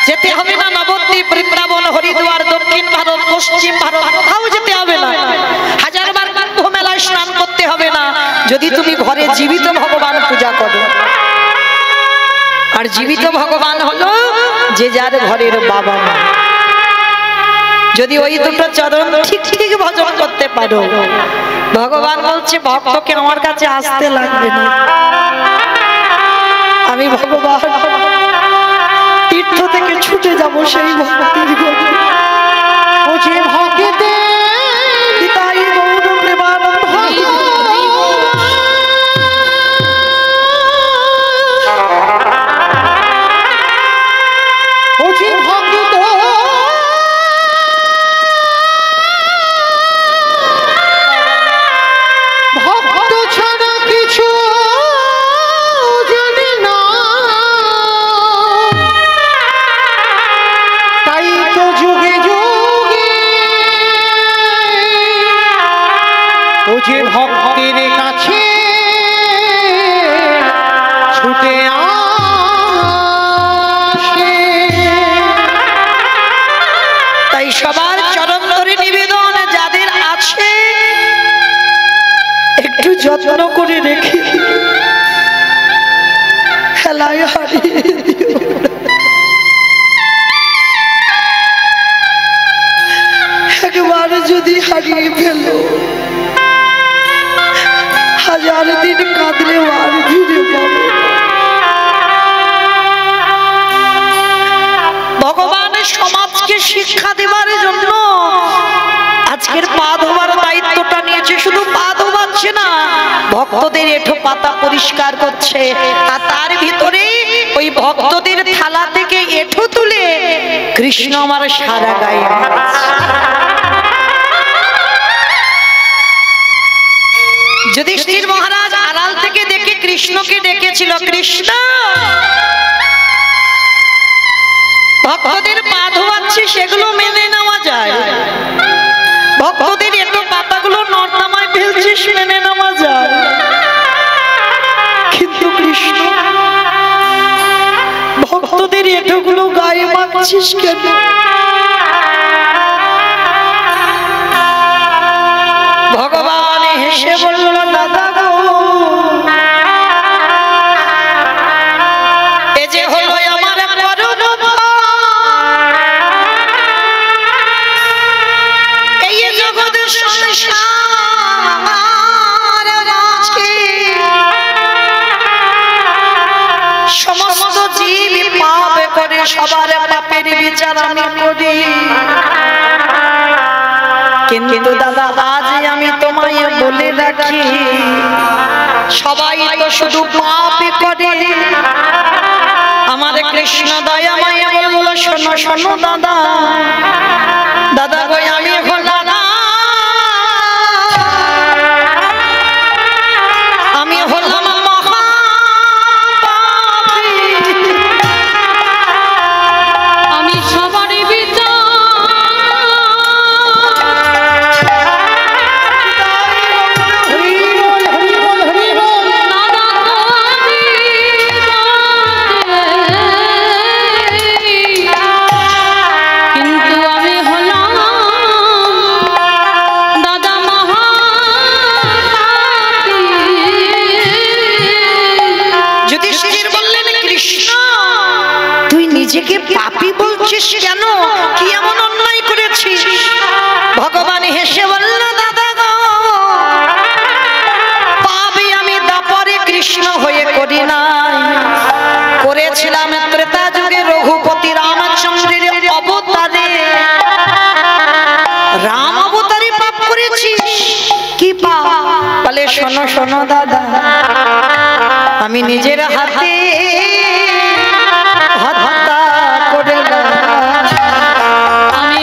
যেতে হবে না নবদ্বীপ, বৃন্দাবন, হরিদ্বার, দক্ষিণ ভারত, পশ্চিম ভারত, কোথাও যেতে হবে না। হাজারবার কুম্ভ মেলায় স্নান করতে হবে না, যদি তুমি ঘরে জীবিত ভগবান পূজা করো। আর জীবিত ভগবান হলো যে যার ঘরের বাবা মা। যদি ওই দুটো চরণ ঠিক ঠিক ভজন করতে পারো, ভগবান বলছে ভক্তকে আমার কাছে আসতে লাগবে না। আমি ভগবান তীর্থ থেকে ছুটে যাব সেই ভক্তির গতি। ও যে ভক্তিতে নিতাই গৌর প্রেমানন্দ ও যে ভক্তিত ভক্ত ছাড়া কিছু জানি না, তাই তো যুগে যুগে ও যে ভক্তের কাছে ছুটে আসে। তাই সবার চরণ ধরে নিবেদন, যাদের আছে একটু যত্ন করে রেখে খেলায় হারিয়ে দিও। একবার যদি হারিয়ে ফেলো, হাজার দিন কাঁদলেও আর ফিরে পাবে। ভগবানের সমাজকে শিক্ষা দেবার জন্য আজকের পা ধোবার দায়িত্বটা নিয়েছে। শুধু পা ধোবাচ্ছে না, ভক্তদের এঁঠো পাতা পরিষ্কার করছে, আর তার ভিতরে ওই ভক্তদের থালা থেকে এঁঠো তুলে কৃষ্ণ আমার সারা গায়ে মাখছে। যুধিষ্ঠির মহারাজ আড়াল থেকে দেখে কৃষ্ণকে ডেকেছিল, কৃষ্ণ ভক্তদের পা ধোয়াচ্ছে, সেগুলো মেনে নেওয়া যায়। ভক্তদের এঁটো পাতাগুলো নর্দমায় ফেলছিস, মেনে নেওয়া যায়। কিন্তু কৃষ্ণ ভক্তদের এঁটোগুলো গায়ে মাখছিস কেন? ভগবান হেসে বলল, দাদা গো, এ যে হলো আমার পরম এই জগৎ সংসার আছে, সমস্ত জীব পাপ করে, সবার পাপের বিচার আমি করি। কিন্তু দাদা আজ আমি তোমায় বলে রাখি, সবাই তো শুধু পাপই করে। আমার কৃষ্ণ দয়াময় বলল, শোনো শোনো দাদা, দাদা গো আমি হলাম না, আমি হলাম মহাপাপী, আমি সবারই বিচার নিজেকে পাপী বলছিস কেন? কি এমন অন্যায় করেছিস? ভগবান হেসে বলল, দাদা গো, পাপী আমি দাপরে কৃষ্ণ হয়ে করি নাই, করেছিলাম ত্রেতা যুগে রঘুপতি রামচন্দ্রের অবতারে। রাম অবতারে পাপ করেছিস। কি পাপ? বলে শোনো শোনো দাদা, আমি নিজের হাতে হত্যা করে আমি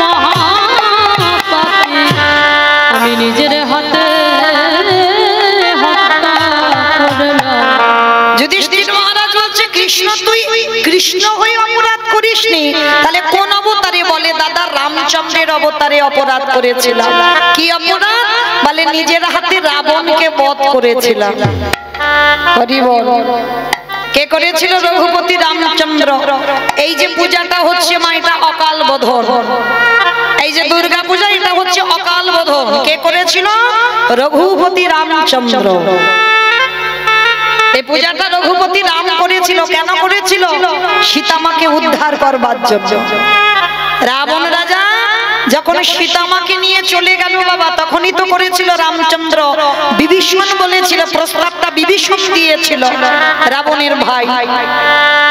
মহাপাপী, আমি নিজের হাতে হত্যা করলাম। যুধিষ্ঠির মহারাজ বলছে, কৃষ্ণ তুই কৃষ্ণ হয়ে অপরাধ করিস করিসনি, তাহলে কোন অবতারে? বলে দাদা রামচন্দ্রের অবতারে অপরাধ করেছিলাম। কি অপরাধ? বলে নিজের হাতে রাবণকে বধ করেছিলাম। হরি বল। কে করেছিল? রঘুপতি রামচন্দ্র। এই যে পূজাটা হচ্ছে মা, এটা অকাল বোধন। এই যে দুর্গা পূজা, এটা হচ্ছে অকাল বোধন। কে করেছিল? রঘুপতি রামচন্দ্র। এই পূজাটা রঘুপতি রাম করেছিল। কেন করেছিল? সীতামাকে উদ্ধার করবার জন্য। রাবণ রাজা যখন সীতামাকে নিয়ে চলে গেল বাবা, তখনই তো করেছিল রামচন্দ্র। বিভীষণ বলেছিল, প্রস্তাবটা বিভীষণ দিয়েছিল, রাবণের ভাই।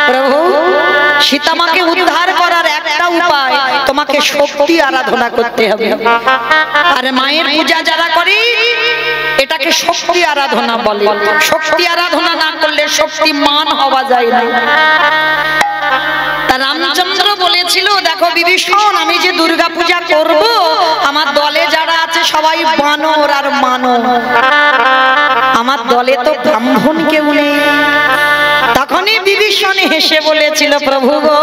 প্রভু, সীতামাকে উদ্ধার করার একটা উপায়, তোমাকে শক্তি আরাধনা করতে হবে। আর মায়ের পূজা যারা করে, এটাকে শক্তি আরাধনা বলে। শক্তি আরাধনা না করলে শক্তিমান হওয়া যায় না। রামচন্দ্র বলেছিল, দেখো বিভীষণ, আমি যে দুর্গা পূজা করব, আমার দলে যারা আছে সবাই বানর আর মানব, আমার দলে তো ব্রাহ্মণ কেউ নেই। তখনই বিভীষণ হেসে বলেছিল, প্রভু গো,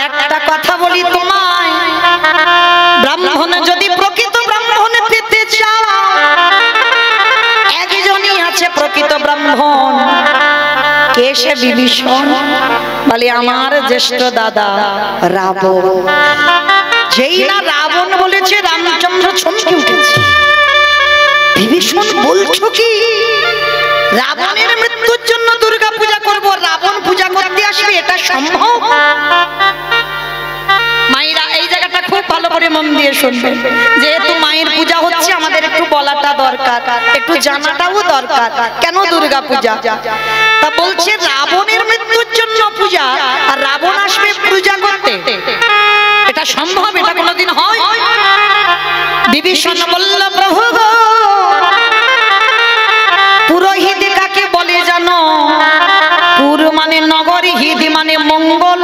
একটা কথা বলি তোমায়, ব্রাহ্মণ যদি প্রকৃত ব্রাহ্মণ পেতে চাও, একজনই আছে প্রকৃত ব্রাহ্মণ। কে সে? বিভীষণ। বলে আমার জ্যেষ্ঠ দাদা রাবণ। যেই না রাবণ বলেছে, রামচন্দ্র চমকে উঠেছে। বিভীষণ বলছো কি? রাবণের মৃত্যুর জন্য দুর্গা পূজা করব? রাবণ পূজা করতে আসবে? এটা সম্ভব? মায়েরা এই জায়গাটা খুব ভালো করে মন দিয়ে শুনবেন। যেহেতু মায়ের পূজা হচ্ছে, আমাদের একটু বলাটা দরকার, একটু জানাটাও দরকার। কেন দুর্গা পূজা? তা বলছে রাবণের মৃত্যুর জন্য পূজা, আর রাবণ আসবে পূজা করতে? এটা সম্ভব? এটা কোনোদিন হয়? বিভীষণ বলল, প্রভু গো, পুরোহিত কাকে বলে জানো? পুর মানে নগরী, হিত মানে মঙ্গল।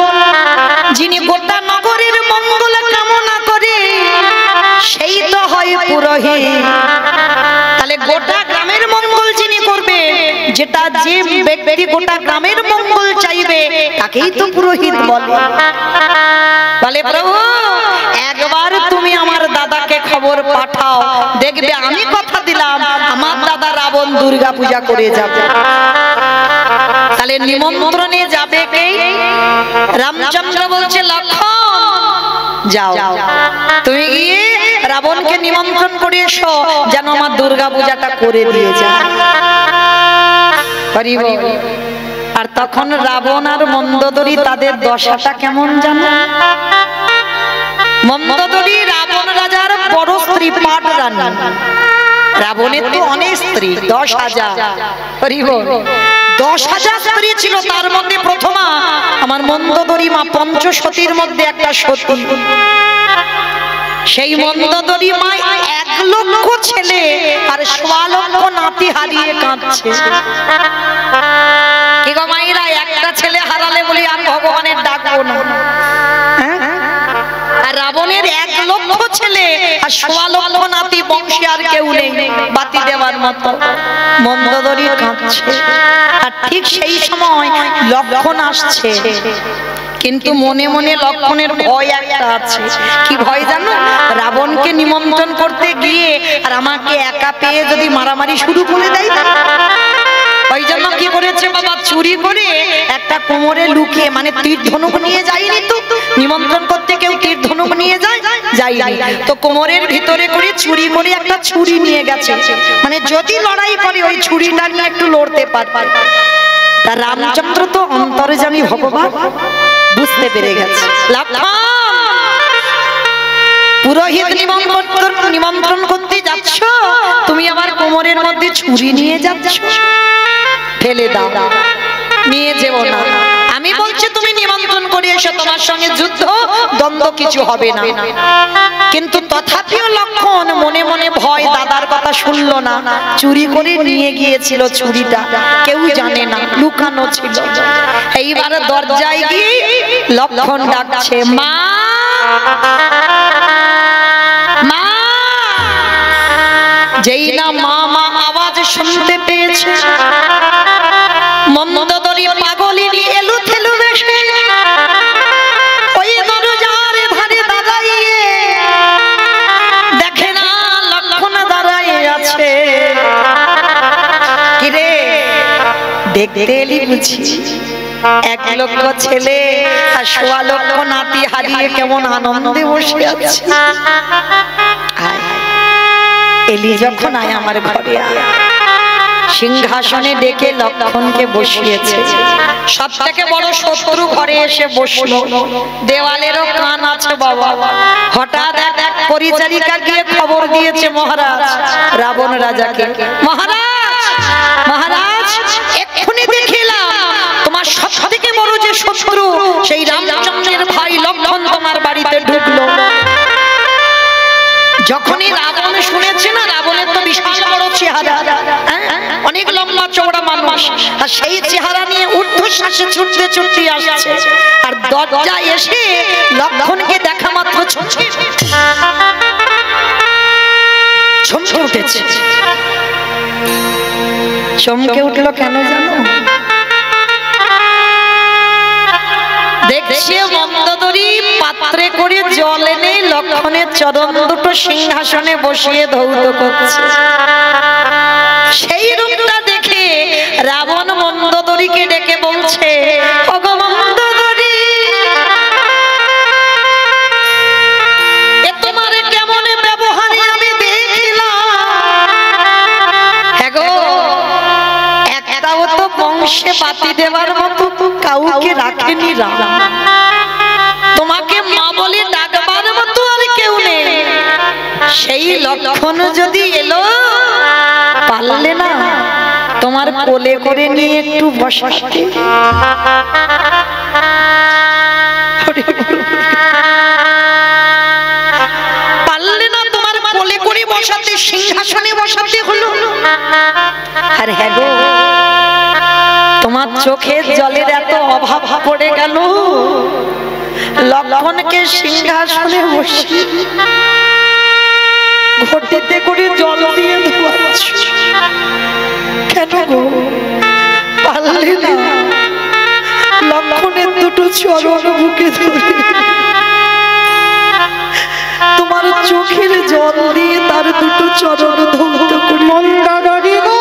যিনি গোটা নগরের মঙ্গল কামনা করে, সেই তো হয় পুরোহিত। তাহলে গোটা গ্রামের মঙ্গল যিনি করবে, যেটা যে ব্যক্তি গোটা গ্রামের মঙ্গল চাইবে, তাকেই তো পুরোহিত বলে। বলে প্রভু, একবার তুমি আমার দাদাকে খবর পাঠাও, দেখবে আমি কথা দিলাম আমার দাদা রাবণ দুর্গা পূজা করে যাবে। তাহলে নিমন্ত্রণে যাবে কে? রামচন্দ্র বলছে, লক্ষণ যাও, তুমি গিয়ে রাবণকে নিমন্ত্রণ করে এসো, যেন আমার দুর্গা পূজাটা করে দিয়ে যায়। আর তখন রাবণ আর মন্দোদরী, তাদের দশাটা কেমন জানো? মন্দোদরী রাবণ রাজার বড় স্ত্রী, পাট রানী। রাবণের তো অনেক স্ত্রী, 10,000। 10,000 স্ত্রী ছিল, তার মধ্যে প্রথমা আমার মন্দোদরী মা পঞ্চসতীর মধ্যে একটা সতী। সেই মন্দোদরী মা 1 লক্ষ ছেলে আর 1.25 লক্ষ নাতি হারিয়ে কাঁদছে। কি গো মায়েরা, একটা ছেলে হারালে বলি আর ভগবানের ডাকবো না? আর রাবণের 1 লক্ষ ছেলে আর 1.25 লক্ষ নাতি, বংশী আর কেউ নেই বাতি দেওয়ার মতো। মন্দোদরী কাঁদছে। আর ঠিক সেই সময় লক্ষণ আসছে, কিন্তু মনে মনে লক্ষণের ভয় একটা আছে। কি ভয় জানো? রাবণকে নিমন্ত্রণ করতে গিয়ে আর আমাকে একা পেয়ে যদি মারামারি শুরু করে দেয়। ওই জন্য কি করেছে বাবা, চুরি করে একটা কোমরে লুকিয়ে, মানে তীর ধনুক নিয়ে যায়নি তো, নিমন্ত্রণ করতে কেউ তীর ধনুক নিয়ে যায়? যায়নি তো, কোমরের ভিতরে করে চুরি করে একটা ছুরি নিয়ে গেছে, মানে যদি লড়াই করে ওই ছুরিটা নিয়ে একটু লড়তে পারবে। তা রামচন্দ্র তো অন্তর্যামী ভগবান, বুঝতে পেরে গেছে। পুরোহিত নিমন্ত্রণ করতে যাচ্ছ, তুমি আমার কোমরের মধ্যে ছুরি নিয়ে যাচ্ছ, ফেলে দাও, নিয়ে যেও না। আমি বলছি তুমি নিমন্ত্রণ করে এসো, তোমার সঙ্গে যুদ্ধ দ্বন্দ্ব কিছু হবে না। কিন্তু তথাপিও লক্ষণ মনে মনে ভয়, দাদার কথা শুনলো না, চুরি করে নিয়ে গিয়েছিল ছুরিটা, কেউ জানে না, লুকানো ছিল। এইবার দরজায় গিয়ে লক্ষণ ডাকছে, মা মা। যেই না মা মা আওয়াজ শুনতে পেয়েছে, মন্দোদরী পাগলিনী এলু থেলু বেশে দেখতে এলি বুঝি? 1 লক্ষ ছেলে আর 1.25 লক্ষ নাতি হারিয়ে কেমন আনন্দে বসে আছে। এলি যখন আয় আমার ঘরে আয়। সিংহাসনে ডেকে লক্ষণকে বসিয়েছে। সব থেকে বড় শত্রু ঘরে এসে বসলো। দেওয়ালেরও কান আছে বাবা। হঠাৎ এক পরিচারিকা গিয়ে খবর দিয়েছে মহারাজ, রাবণ রাজাকে, মহারাজ মহারাজ এক্ষুনি দেখিলাম তোমার সব থেকে বড় যে শত্রু সেই রামচন্দ্রের ভাই লক্ষণ তোমার বাড়িতে ঢুকলো। যখনই রাবণ শুনেছে না, রাবণের তো বিশাল বড় চেহারা, অনেক লম্বা চওড়া মানুষ, আর সেই চেহারা নিয়ে ঊর্ধ্বশ্বাসে ছুটতে ছুটতে আসছে। আর দরজা এসে লক্ষণকে দেখা মাত্র চমকে উঠেছে। চমকে উঠলো কেন জানো? দেখছে মন্দোদরী পাত্রে করে জল এনে লক্ষণের চরণ দুটো সিংহাসনে বসিয়ে ধৌত করছে। সেই রূপটা দেখে রাবণ মন্দোদরীকে ডেকে বলছে, ওগো মন্দোদরী, এ তোমার কেমন ব্যবহারে আমি দেখলাম। হ্যাঁ গো, একটাও তো বংশে বাতি দেওয়ার মতো কাউকে রাখেনি রাম। তোমাকে মা বলে ডাকবার মতো আর কেউ নেই। সেই লক্ষণ যদি এলো, পারলে না তোমার কোলে করে নিয়ে একটু বসাতে। পারলে না তোমার কোলে করে বসাতে, সিংহাসনে বসাতে হলো। আর হ্যাঁ গো, তোমার চোখের জলের এত অভাব পড়ে গেল, লক্ষণকে সিংহাসনে বসিয়ে ঘটিতে করে জল দিয়ে ধোয়াচ্ছ কেন গো? পারলে না লক্ষণের দুটো চরণ বুকে ধরে তোমার চোখের জল দিয়ে তার দুটো চরণ ধৌত করে। মন্দাদরী গো,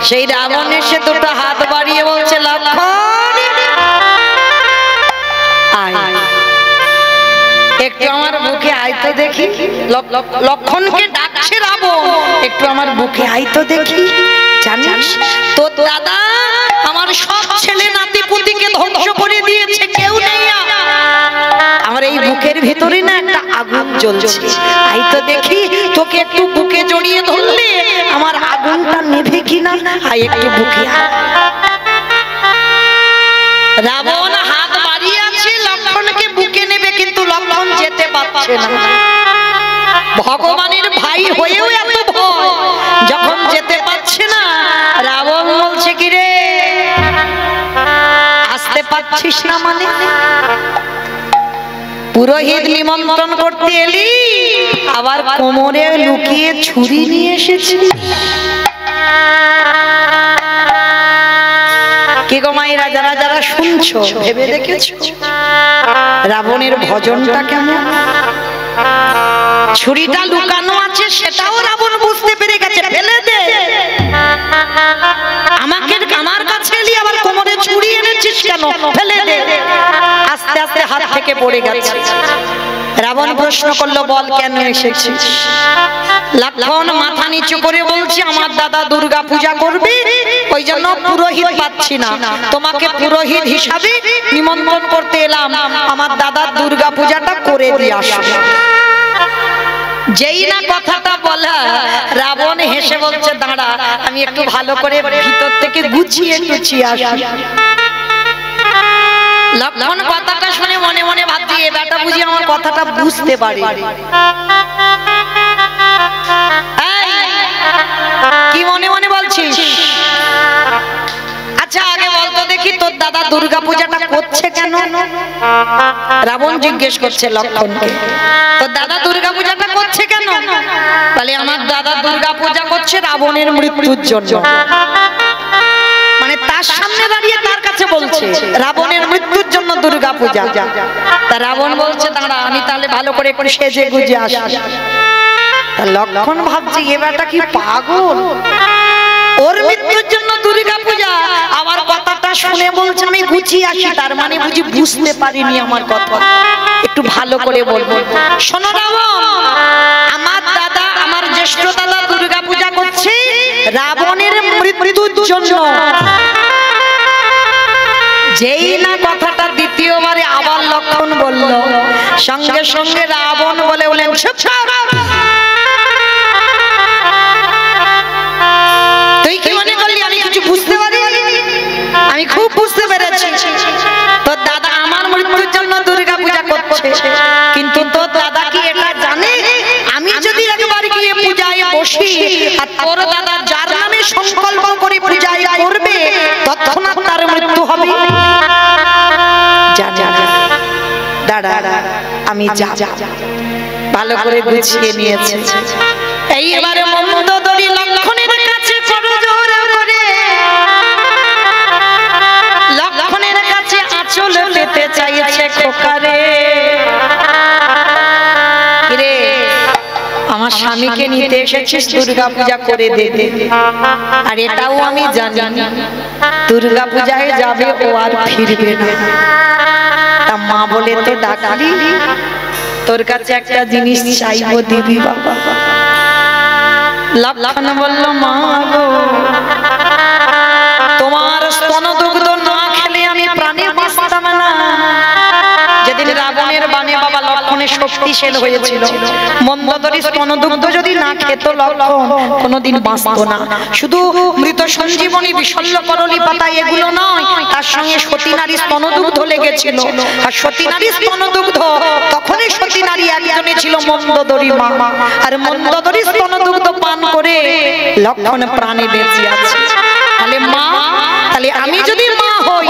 সেই রাবণ এসে দুটো হাত বাড়িয়ে বলছে, লক্ষণ আয়, একটু আমার বুকে আয় তো দেখি। লক্ষণকে ডাকছে রাবণ, একটু আমার বুকে আয় তো দেখি। জানিস তোর দাদা আমার সব ছেলে নাতি পুতিকে ধ্বংস করে দিয়েছে, কেউ নেই। আমার এই বুকের ভিতরে না একটা আগুন জ্বলছে, আই তো দেখি। তোকে একটু বুকে জড়িয়ে ধরলে আমার আগুনটা নেভে কিনা, আয় একটু বুকে। রাবণ হাত বাড়িয়ে আছে লক্ষণকে বুকে নেবে, কিন্তু লক্ষণ যেতে পারছে না। ভগবানের ভাই হয়েও এত ভয়, যখন যেতে পারছে না রাবণ বলছে, কি রে আসতে পারছিস না মানে? পুরোহিত নিমন্ত্রণ করতে এলি, আবার কোমরে লুকিয়ে ছুরি নিয়ে এসেছি। কি গো মায়েরা, যারা যারা শুনছো ভেবে দেখেছো রাবণের ভজনটা কেমন? ছুরিটা লুকানো আছে সেটাও রাবণ বুঝতে পেরে গেছে। ফেলে দে, আমার কাছে এলি আবার কোমরে ছুরি এনেছিস কেন? ফেলে দে। আস্তে আস্তে হাত থেকে পড়ে গেছে। রাবণ প্রশ্ন করলো, বল কেন এসেছিস? লক্ষণ মাথা নিচু করে বলছে আমার দাদা দুর্গা পূজা করবে, ওই জন্য পুরোহিত পাচ্ছি না, তোমাকে পুরোহিত হিসাবে নিমন্ত্রণ করতে এলাম, আমার দাদা দুর্গা পূজাটা করে দিয়ে আসো। যেই না কথাটা বলা, রাবণ হেসে বলছে দাঁড়া, আমি একটু ভালো করে ভিতর থেকে গুছিয়ে গুছিয়ে আসি। লক্ষণ কথাটা শুনে মনে মনে ভাবছি এ বেটা বুঝি আমার কথাটা বুঝতে পারে। কি মনে মনে বলছিস? আচ্ছা আগে বলতো দেখি তোর দাদা দুর্গা পূজাটা করছে কেন? রাবণ জিজ্ঞেস করছে লক্ষণকে, তোর দাদা দুর্গা পূজাটা করছে কেন? বলে আমার দাদা দুর্গা পূজা করছে রাবণের মৃত্যুর জন্য। মানে তার সামনে দাঁড়িয়ে তার কাছে বলছে রাবণের মৃত্যুর জন্য দুর্গা পূজা। তা রাবণ বলছে দাঁড়া, আমি তাহলে ভালো করে একটু সেজে গুজে আসি। লক্ষণ ভাবছি এ বেটা কি পাগল, ওর মৃত্যুর জন্য দুর্গা পূজা, আবার কথাটা শুনে বলছে আমি গুছিয়ে আসি, তার মানে বুঝি বুঝতে পারিনি আমার কথা, একটু ভালো করে বলবো। শোনো রাবণ, আমার দাদা, আমার জ্যেষ্ঠ দাদা দুর্গা পূজা করছে রাবণের মৃত্যুর জন্য। যেই না কথাটা দ্বিতীয়বারে আবার লক্ষণ বলল, সঙ্গে সঙ্গে রাবণ বলে বলেন চুপ কর, তুই কি মনে করলি আমি কিছু বুঝতে পারি? আমি খুব বুঝতে পেরেছি, তোর দাদা আমার মৃত্যুর জন্য দুর্গা পূজা করছে, কিন্তু তোর দাদা কি এটা জানে আমি যদি একবার গিয়ে পূজায় বসি আর তোর দাদা যার নামে সংকল্প করে পূজায় করবে তৎক্ষণাৎ তার মৃত্যু হবে? দাঁড়া আমি যা ভালো করে গুছিয়ে নিয়েছে। এইবারে মন্দোদরী লক্ষণের কাছে করজোড় করে লক্ষণের কাছে আঁচল পেতে চাইছে, খোকারে রে আমার স্বামীকে নিতে এসেছিস দুর্গা পূজা করে দেবে, আর এটাও আমি জানি দুর্গা পূজায় যাবে ও আর ফিরবে না। তা মা বলে তো ডাকলি, তোর কাছে একটা জিনিস চাইবো, দিবি বাবা? লক্ষণ বলল মা গো, তোমার স্তনদুগ্ধ না খেলে আমি প্রাণে বাঁচতাম না। যেদিন রাবণের বাণে বাবা লক্ষণের শক্তিশালী হয়েছিল, মন্দোদরী স্তনদুগ্ধ যদি না খেত লক্ষণ কোনোদিন বাঁচতো না। শুধু মৃত সঞ্জীবনী, বিশল্য করলি পাতা এগুলো নয়, তার সঙ্গে সতী নারী স্তনদুগ্ধ লেগেছিল। আর সতী নারী স্তনদুগ্ধ, তখনই সতী নারী একজনই ছিল মন্দোদরী মা, আর মন্দোদরী স্তনদুগ্ধ পান করে লক্ষণ প্রাণে বেঁচে আছে। তাহলে মা, তাহলে আমি যদি মা হই,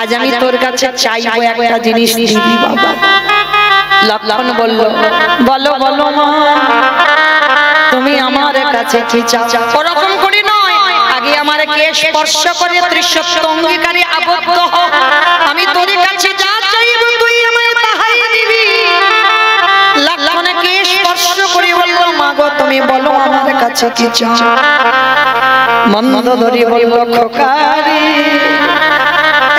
আজ আমি তোর কাছে চাইবো একটা জিনিস, দিবি বাবা? লক্ষণ বলল বলো বলো মা, তুমি আমার কাছে কি চাও? ওরকম করে নয়, আগে আমার কে স্পর্শ করে ত্রিশক্ত অঙ্গীকারে আবদ্ধ হ, আমি তোর কাছে যা চাইবো তুই আমায় তাহাই দিবি। লক্ষণ কে স্পর্শ করে বলল মা গো তুমি বলো আমার কাছে কি চাও? মন্দোদরী বলল খোকারে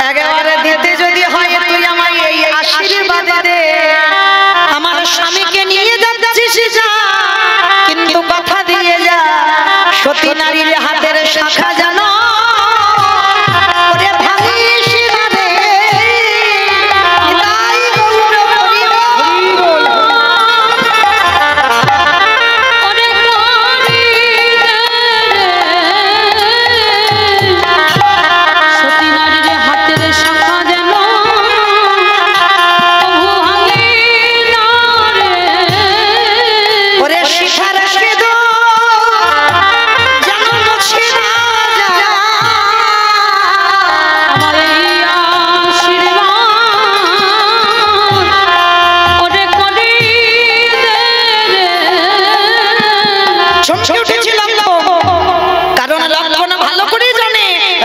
একেবারে দিতে যদি হয় তুই আমায় এই আশীর্বাদ দে, আমার স্বামীকে নিয়ে যাচ্ছিস যা, কিন্তু কথা দিয়ে যা সতী নারীর হাতের শাখা জানো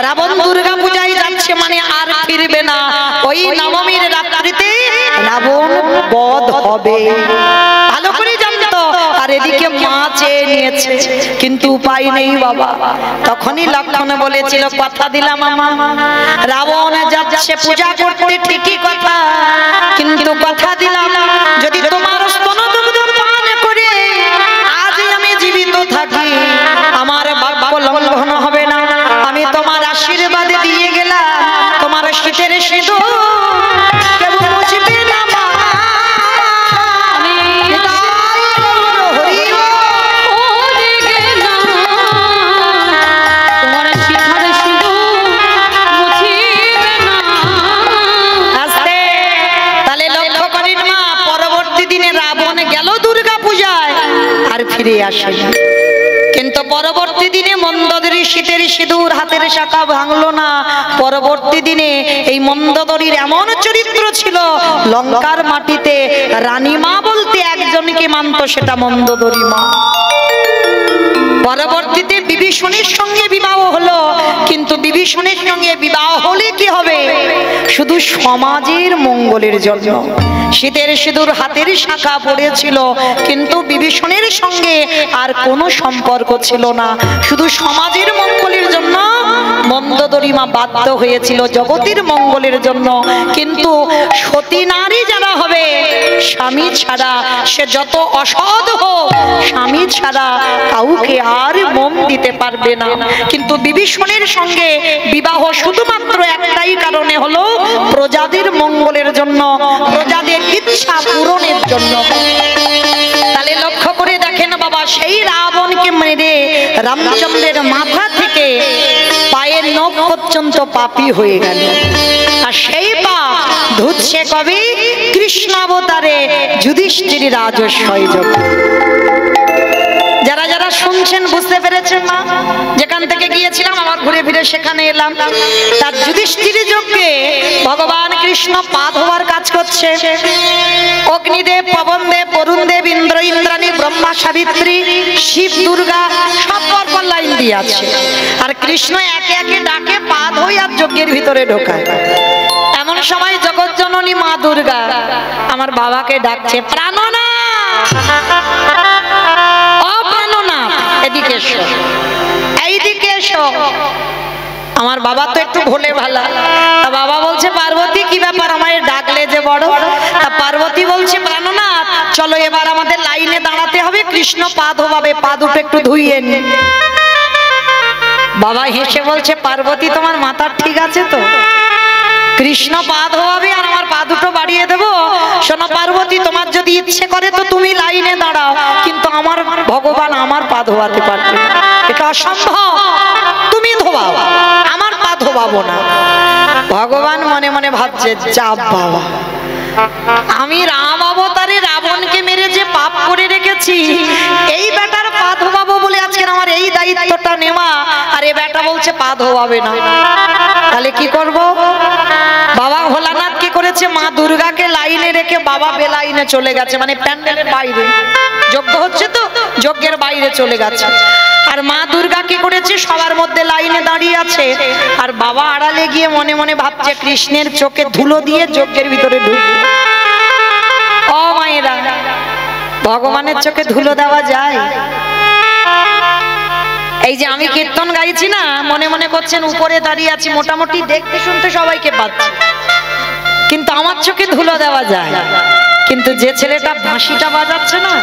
রাবণ দুর্গা পূজায় যাচ্ছে মানে আর ফিরবে না, ওই নবমীর রাত্রিতে রাবণ বধ হবে, ভালো করে জানতো। আর এদিকে মা চেয়ে নিয়েছে, কিন্তু উপায় নেই বাবা। তখনই লক্ষণ বলেছিল কথা দিলাম আমা, রাবণ যাচ্ছে পূজা করতে ঠিকই কথা, কিন্তু কথা দিলাম যদি তোমার স্তনদুগ্ধ পান করে আজ আমি ফিরে আসেনি। কিন্তু পরবর্তী দিনে মন্দোদরী শীতের সিঁদুর হাতের শাখা ভাঙলো না। পরবর্তী দিনে এই মন্দোদরীর এমন চরিত্র ছিল, লঙ্কার মাটিতে রানীমা বলতে একজনকে মানত, সেটা মন্দোদরী মা। পরবর্তীতে বিভীষণের সঙ্গে বিবাহ হলো, কিন্তু বিভীষণের সঙ্গে বিবাহ হলে কি হবে? শুধু সমাজের মঙ্গলের জন্য। শীতের সিঁদুর হাতের শাখা পড়েছিল, কিন্তু বিভীষণের সঙ্গে আর কোনো সম্পর্ক ছিল না, শুধু সমাজের মঙ্গলের জন্য মন্দোদরী মা বাধ্য হয়েছিল, জগতের মঙ্গলের জন্য। কিন্তু সতী নারী যারা হবে, স্বামী ছাড়া, সে যত অসৎ হোক, স্বামী ছাড়া কাউকে আর মন দিতে পারবে না। কিন্তু বিভীষণের সঙ্গে বিবাহ শুধুমাত্র একটাই কারণে হলো, প্রজাদের মঙ্গলের জন্য, প্রজাদের ইচ্ছা পূরণের জন্য। তাহলে লক্ষ্য করে দেখেন বাবা, সেই রাবণকে মেরে রামচন্দ্রের মাথা থেকে পায়ের নখ পর্যন্ত পাপী হয়ে গেল। আর সেই পাপ ধুচ্ছে কবি কৃষ্ণাবতারে যুধিষ্ঠির রাজস্বয় যোগ। যারা যারা শুনছেন বুঝতে পেরেছেন না? যেখান থেকে গিয়েছিলাম আবার ঘুরে ফিরে সেখানে এলাম। তার যুধিষ্ঠির যজ্ঞে ভগবান কৃষ্ণ পা ধোয়ার কাজ করছে। অগ্নিদেব, পবনদেব, বরুণদেব, ইন্দ্র, ইন্দ্রাণী, ব্রহ্মা, সাবিত্রী, শিব, দুর্গা সব পরপর লাইন দিয়ে আছে। আর কৃষ্ণ একে একে ডাকে পা ধোয় আর যজ্ঞের ভিতরে ঢোকায়। এমন সময় জগৎ জননী মা দুর্গা আমার বাবাকে ডাকছে, প্রাণনাথ, এদিকে এসো, এইদিকে এসো। আমার বাবা তো একটু ভোলে ভালা। বাবা বলছে, পার্বতী কি ব্যাপার, আমায় ডাকলে যে বড়? পার্বতী বলছে, প্রাণনাথ চলো এবার আমাদের লাইনে দাঁড়াতে হবে, কৃষ্ণ পা ধোয়াবে, পা দুটো একটু ধুইয়ে নি। বাবা হেসে বলছে, পার্বতী তোমার মাথা ঠিক আছে তো? কৃষ্ণ পা ধোয়াবে আর আমার পা দুটো বাড়িয়ে দেবো? শোনো পার্বতী, তোমার যদি ইচ্ছে করে তো তুমি লাইনে দাঁড়াও, কিন্তু আমার ভগবান আমার পা ধোয়াতে পারবে না, এটা অসম্ভব। তুমি ধোয়াও, আমার পা ধোয়াবো না। ভগবান মনে মনে ভাবছে, চাপ বাবা, আমি রাম অবতারে রাবণকে মেরে যে পাপ করে রেখেছি, এই বেটার পা ধোয়াবো বলে আজকে আমার এই দায়িত্বটা নেওয়া, আর এ বেটা বলছে পা ধোয়াবে না। তাহলে কি করব? বাবা ভোলানাথ কি করেছে, মা দুর্গাকে লাইনে রেখে বাবা বেলাইনে চলে গেছে, মানে প্যান্ডেলের বাইরে, যজ্ঞ হচ্ছে তো যজ্ঞের বাইরে চলে গেছে। আর মা দুর্গা কি করেছে, সবার মধ্যে লাইনে দাঁড়িয়ে আছে, আর বাবা আড়ালে গিয়ে মনে মনে ভাবছে, কৃষ্ণের চোখে ধুলো দিয়ে যজ্ঞের ভিতরে ঢুকবে। ও মায়েরা, ভগবানের চোখে ধুলো দেওয়া যায়? এই যে আমি কীর্তন গাইছি না, মনে মনে করছেন উপরে দাঁড়িয়ে আছি, মোটামুটি দেখতে শুনতে সবাইকে পাচ্ছি, কিন্তু আমার চোখে ধুলো দেওয়া যায়। কিন্তু যে ছেলেটা বাঁশিটা বাজাচ্ছে না,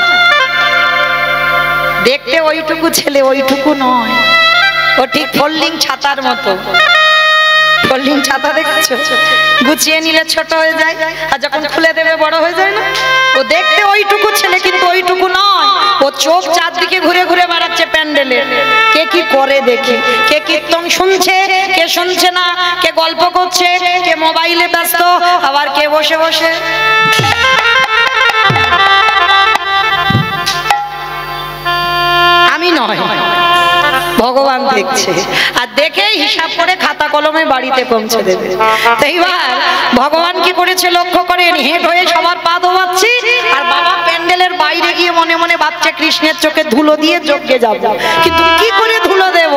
দেখতে ওইটুকু ছেলে, ওইটুকু নয়, ও ঠিক ফোল্ডিং ছাতার মতো। ফোল্ডিং ছাতা দেখছো, গুছিয়ে নিলে ছোট হয়ে যায়, আর যখন খুলে দেবে বড় হয়ে যায় না? ও দেখতে ওইটুকু ছেলে, কিন্তু ওইটুকু নয়। ও চোখ চারদিকে ঘুরে ঘুরে বেড়াচ্ছে প্যান্ডেলে, কে কি করে দেখি, কে কীর্তন শুনছে, কে শুনছে না, কে গল্প করছে, কে মোবাইলে ব্যস্ত, আবার কে বসে বসে। আমি নয়, ভগবান দেখছে, আর দেখে হিসাব করে খাতা কলমে বাড়িতে পৌঁছে দেবে। তো এইবার ভগবান কি করেছে লক্ষ্য করেন, হেঁট হয়ে সবার পা ধোয়াচ্ছি, আর বাবা প্যান্ডেলের বাইরে গিয়ে মনে মনে ভাবছে, কৃষ্ণের চোখে ধুলো দিয়ে যজ্ঞে যাব, কিন্তু কি করে ধুলো দেব?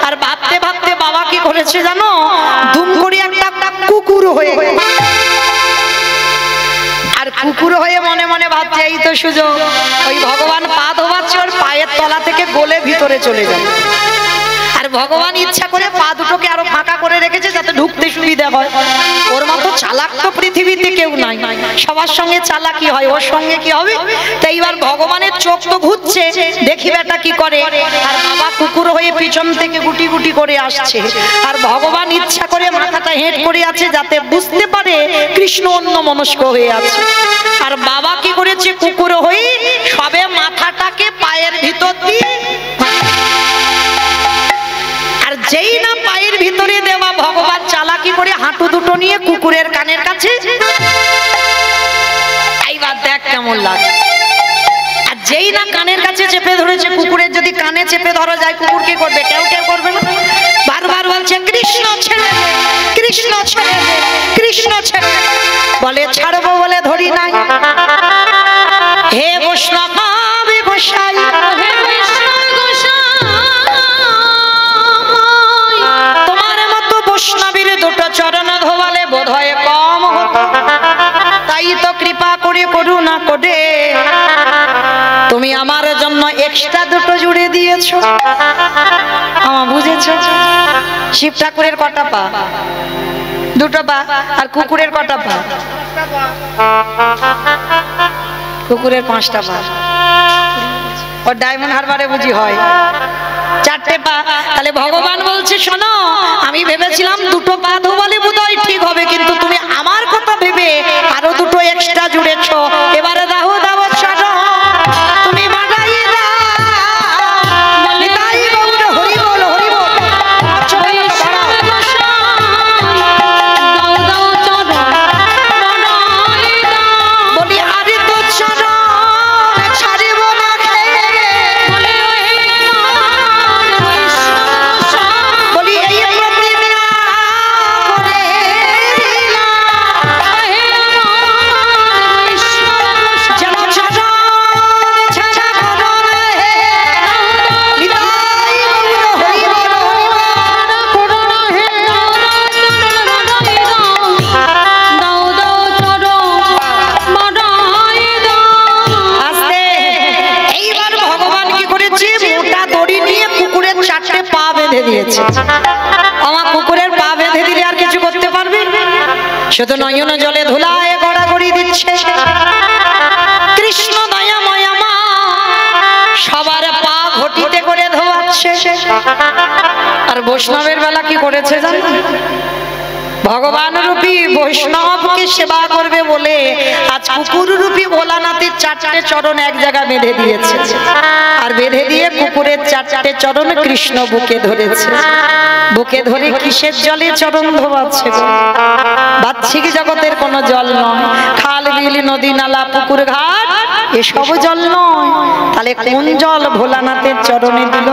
আর ভাবতে ভাবতে বাবা কি করেছে জানো, ধুম করে একটা কুকুর হয়ে, আর কুকুর হয়ে মনে মনে ভাবছে, এই তো সুযোগ, ওই ভগবান পা ধোয়াচ্ছে, ওর পায়ের তলা থেকে গলে ভিতরে চলে যাবে। আর ভগবান ইচ্ছা করে পা দুটোকে আরো ফাঁকা করে রেখেছে যাতে ঢুকতে সুবিধা হয়। ওর মতো চালাক তো পৃথিবীতে কেউ নাই, সবার সঙ্গে চালাকি হয়, ওর সঙ্গে কি হবে? তো এইবার ভগবানের চোখ তো ঘুরছে, দেখি বেটা কি করে। আর বাবা কুকুর হয়ে পিছন থেকে গুটি গুটি করে আসছে, আর ভগবান ইচ্ছা করে মাথাটা হেঁট করে আছে যাতে বুঝতে পারে কৃষ্ণ অন্য মনস্ক হয়ে আছে। আর বাবা কি করেছে, কুকুর হয়ে সবে মাথাটাকে পায়ের ভিতর দিয়ে, আর যেই না পায়ের ভিতরে দেওয়া, ভগবান চালাকি করে হাঁটু দুটো নিয়ে কুকুরের কানের কাছে, এইবার দেখ কেমন লাগে। আর যেই না কানের কাছে চেপে ধরেছে, কুকুরের যদি কানে চেপে ধরা যায় কুকুর কি করবে? কেউ কেউ করবে না। বারবার বলছে কৃষ্ণ ছেড়ে দে, কৃষ্ণ ছেড়ে দে, কৃষ্ণ ছেড়ে দে। বলে ছাড়বো বলে ধরি নাই। হে বৈষ্ণব গোসাই, তোমার মতো বৈষ্ণবীর দুটো চরণ ধোয়ালে বোধ হয় কম হতো, তাই তো কৃপা করে করুণা করে তুমি আমার জন্য এক্সট্রা দুটো জুড়ে দিয়েছো। আমার বুঝেছো? শিব ঠাকুরের কটা পা? দুটো পা। আর কুকুরের কটা পা? কুকুরের 5টা পা। ওর ডায়মন্ড হারবারে বুঝি হয় 4টে পা। তাহলে ভগবান বলছে শোনো, আমি ভেবেছিলাম দুটো পা ধোবালে বোধহয় ঠিক হবে, কিন্তু তুমি আমার কথা ভেবে আরো দুটো এক্সট্রা জুড়েছো। এবারে দাও দাও ছাড়ো, তুমি বাগাই দাও। নিতাই গৌর হরি বল, হরি বল। বলি আরে তো চরণ ছাড়িব না খেয়ে, বলি এই প্রতিজ্ঞা করে যেন চরণ ছাড়া করো হে। নিতাই গৌর হরি বল, হরি আস্তে। এইবার ভগবান কি করেছে? মোটা দড়ি নিয়ে কুকুরের 4টে পা বেঁধে দিয়েছে। আমার কুকুরের পা বেঁধে দিলে আর কিছু করতে পারবে? শুধু নয়ন জলে ধুলায় গড়াগড়ি দিচ্ছে। কৃষ্ণ দয়াময় মা সবার পা ঘটিতে করে ধোয়াচ্ছে। আর বৈষ্ণবের বেলা কি করেছে জানো? ভগবান রূপী বৈষ্ণবকে সেবা করবে বলে আজ কুকুর রূপী ভোলানাথের 4টে চরণ এক জায়গা বেঁধে দিয়েছে। আর বেঁধে দিয়ে কুকুরের 4টে চরণ কৃষ্ণ বুকে ধরেছে। বুকে ধরে কিসের জলে চরণ ধোয়াচ্ছে? বাহ্যিক জগতের কোনো জল নয়। খাল বিল নদী নালা পুকুর ঘাট এসব জল নয়। তাহলে কোন জল ভোলানাথের চরণে দিল?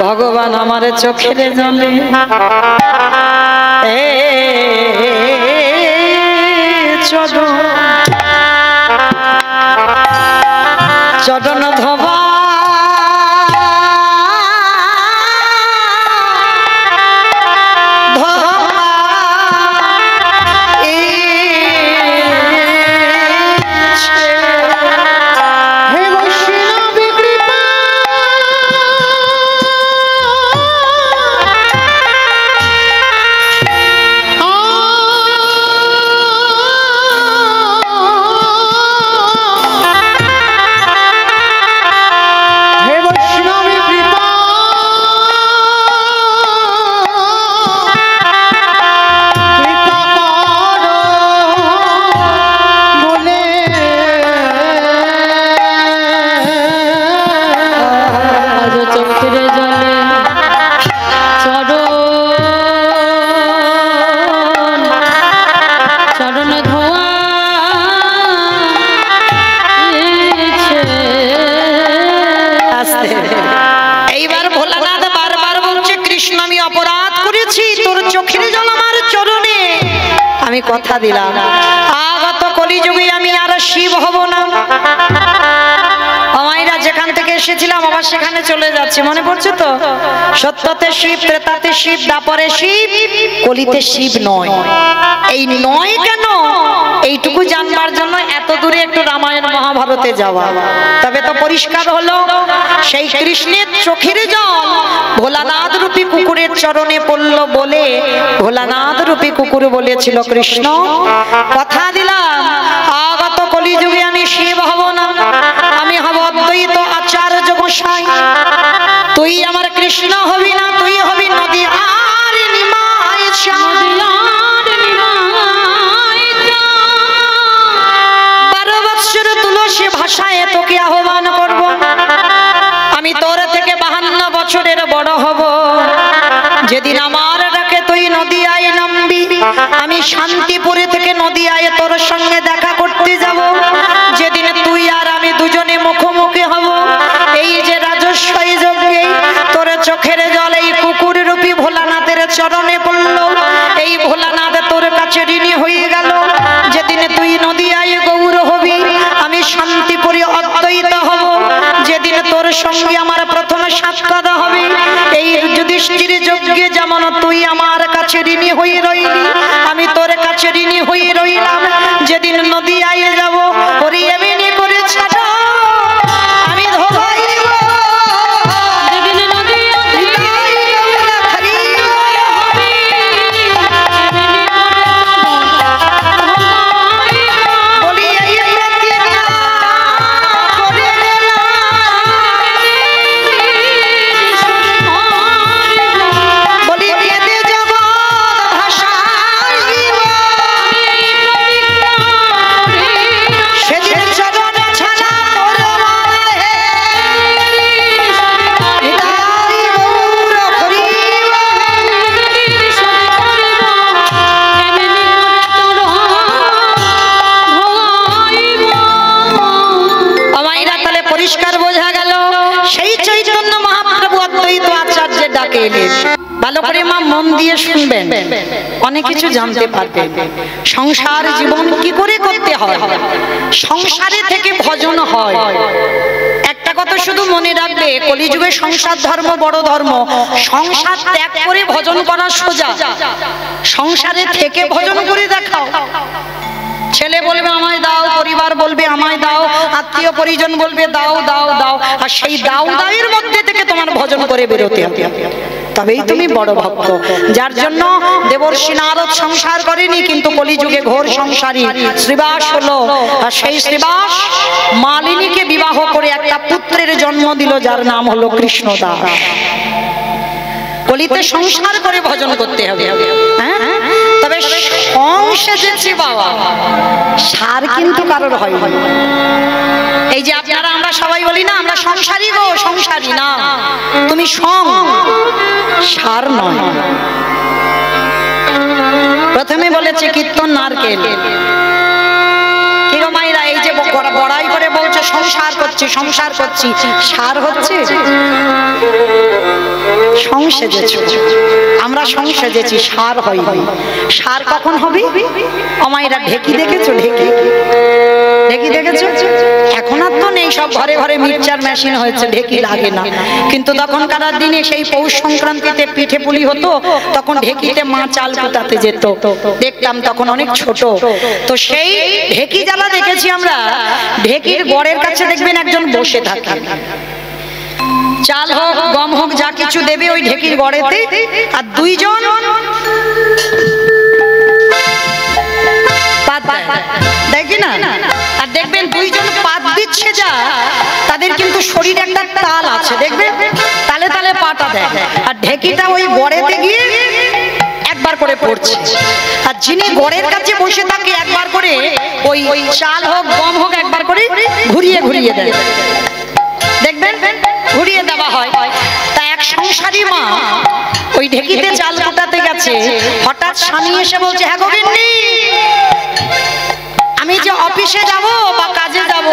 ভগবান আমার চোখের জলে চরণ ধোবা আমি কথা দিলাম আগত কলিযুগে আমি আর শিব হব না। আমাইরা যেখান থেকে এসেছিলাম আবার সেখানে চলে যাচ্ছে, মনে পড়ছে তো? সত্যতে শিব, ত্রেতাতে শিব, দ্বাপরে শিব, কলিতে শিব নয়। এই নয় কেন এইটুকু জানবার জন্য এত দূরে একটু রামায়ণ মহাভারতে যাওয়া। তবে তো পরিষ্কার হলো সেই কৃষ্ণের চোখের জল ভোলানাথ রূপী কুকুরের চরণে পড়ল বলে ভোলানাথ রূপী কুকুর বলেছিল কৃষ্ণ কথা দিলাম আগত কলিযুগে আমি শিব হব না, আমি হব অদ্বৈত আচার্য গোসাই। তুই আমার কৃষ্ণ হবি না, তুই হবি নদী আর নিমাই চাঁদ। 12 বৎসর তুলসী ভাষায় তোকে আহ্বান করব। আমি তোর থেকে 52 বছরের বড় হব। যেদিন আমার ডাকে তুই নদিয়ায় নামবি, আমি শান্তিপুরে থেকে নদিয়ায় তোর সঙ্গে দেখা করতে যাব। যেদিন তুই আর আমি কাছে ঋণী হয়ে গেল। যেদিন তুই নদিয়ায় গৌর হবি, আমি শান্তিপুরে অদ্বৈত হব। যেদিন তোর সঙ্গে আমার প্রথম সাক্ষাৎ হবে, এই যুধিষ্ঠির যজ্ঞে যেমন তুই আমার কাছে ঋণী হয়ে রইলি, আমি তোর কাছে ঋণী হয়ে রইলাম। যেদিন নদিয়ায় যাব, ওরে এমনি করে ছাড়া আমি ধোবাইব। ভালো করে মা মন দিয়ে শুনবেন, অনেক কিছু জানতে পারবেন। সংসার জীবন কি করে করতে হয়, সংসারে থেকে ভজন হয়। একটা কথা শুধু মনে রাখবে, কলিযুগে সংসার ধর্ম বড় ধর্ম। সংসার ত্যাগ করে ভজন করা সোজা, সংসারে থেকে ভজন করে দেখাও। ছেলে বলবে আমায় দাও, পরিবার বলবে আমায় দাও, আত্মীয় পরিজন বলবে দাও দাও দাও, আর সেই দাও দাওয়ের মধ্যে থেকে তোমার ভজন করে বেরোতে হবে, তবেই তুমি বড় ভক্ত। যার জন্য দেবর্ষি নারদ সংসার করেনি, কিন্তু কলিযুগে ঘোর সংসারী শ্রীবাস হলো। আর সেই শ্রীবাস মালিনীকে বিবাহ করে একটা পুত্রের জন্ম দিল, যার নাম হলো কৃষ্ণদাস। কলিতে সংসার করে ভজন করতে হবে, হ্যাঁ। তবে সংসারেছি বাবা, সার কিন্তু কারোর হয়। এই যে আপনারা আমরা সবাই বলি না আমরা সংসারী গো, সংসারী না, তুমি সার নয়। প্রথমে বলেছে কীর্তন নারকেল, কি গো মাইরা, এই যে বড়াই করে বলছে সংসার করছি সংসার করছি, সার হচ্ছে সংসেজেছি, আমরা সংসেজেছি, সার হয়নি। সার কখন হবে? অমাইরা ঢেকি দেখেছো? ঢেকি দেখেছো? এখন আর তো নেই, সব ঘরে ঘরে মিক্সচার মেশিন হয়েছে, ঢেকি লাগে না। কিন্তু তখনকার দিনে সেই পৌষ সংক্রান্তিতে পিঠে পুলি হতো, তখন ঢেকিতে মা চাল কুটাতে যেত, দেখতাম তখন অনেক ছোট। তো সেই ঢেকি যারা দেখেছি আমরা, ঢেকির গড়ের কাছে দেখবেন একজন বসে থাকে, চাল হোক গম হোক যা কিছু দেবে ওই ঢেকির গড়েতে, আর দুইজন দেখি না, আর দেখবেন দুইজন পাত দিচ্ছে, যা তাদের কিন্তু শরীরে একটা তাল আছে, দেখবেন তালে তালে পাটা দেয়, আর ঢেকিটা ওই গড়েতে গিয়ে একবার করে পড়ছে। আর যিনি গড়ের কাছে বসে থাকে একবার করে ওই চাল হোক গম হোক একবার করে ঘুরিয়ে ঘুরিয়ে দেয়, দেখবেন ঘুরিয়ে দেওয়া হয়। তা এক সংসারী মা ওই ঢেকিতে চাল কুটাতে গেছে, হঠাৎ স্বামী এসে বলছে, হ্যাঁ গো গিন্নি, আমি যে অফিসে যাব বা কাজে যাব,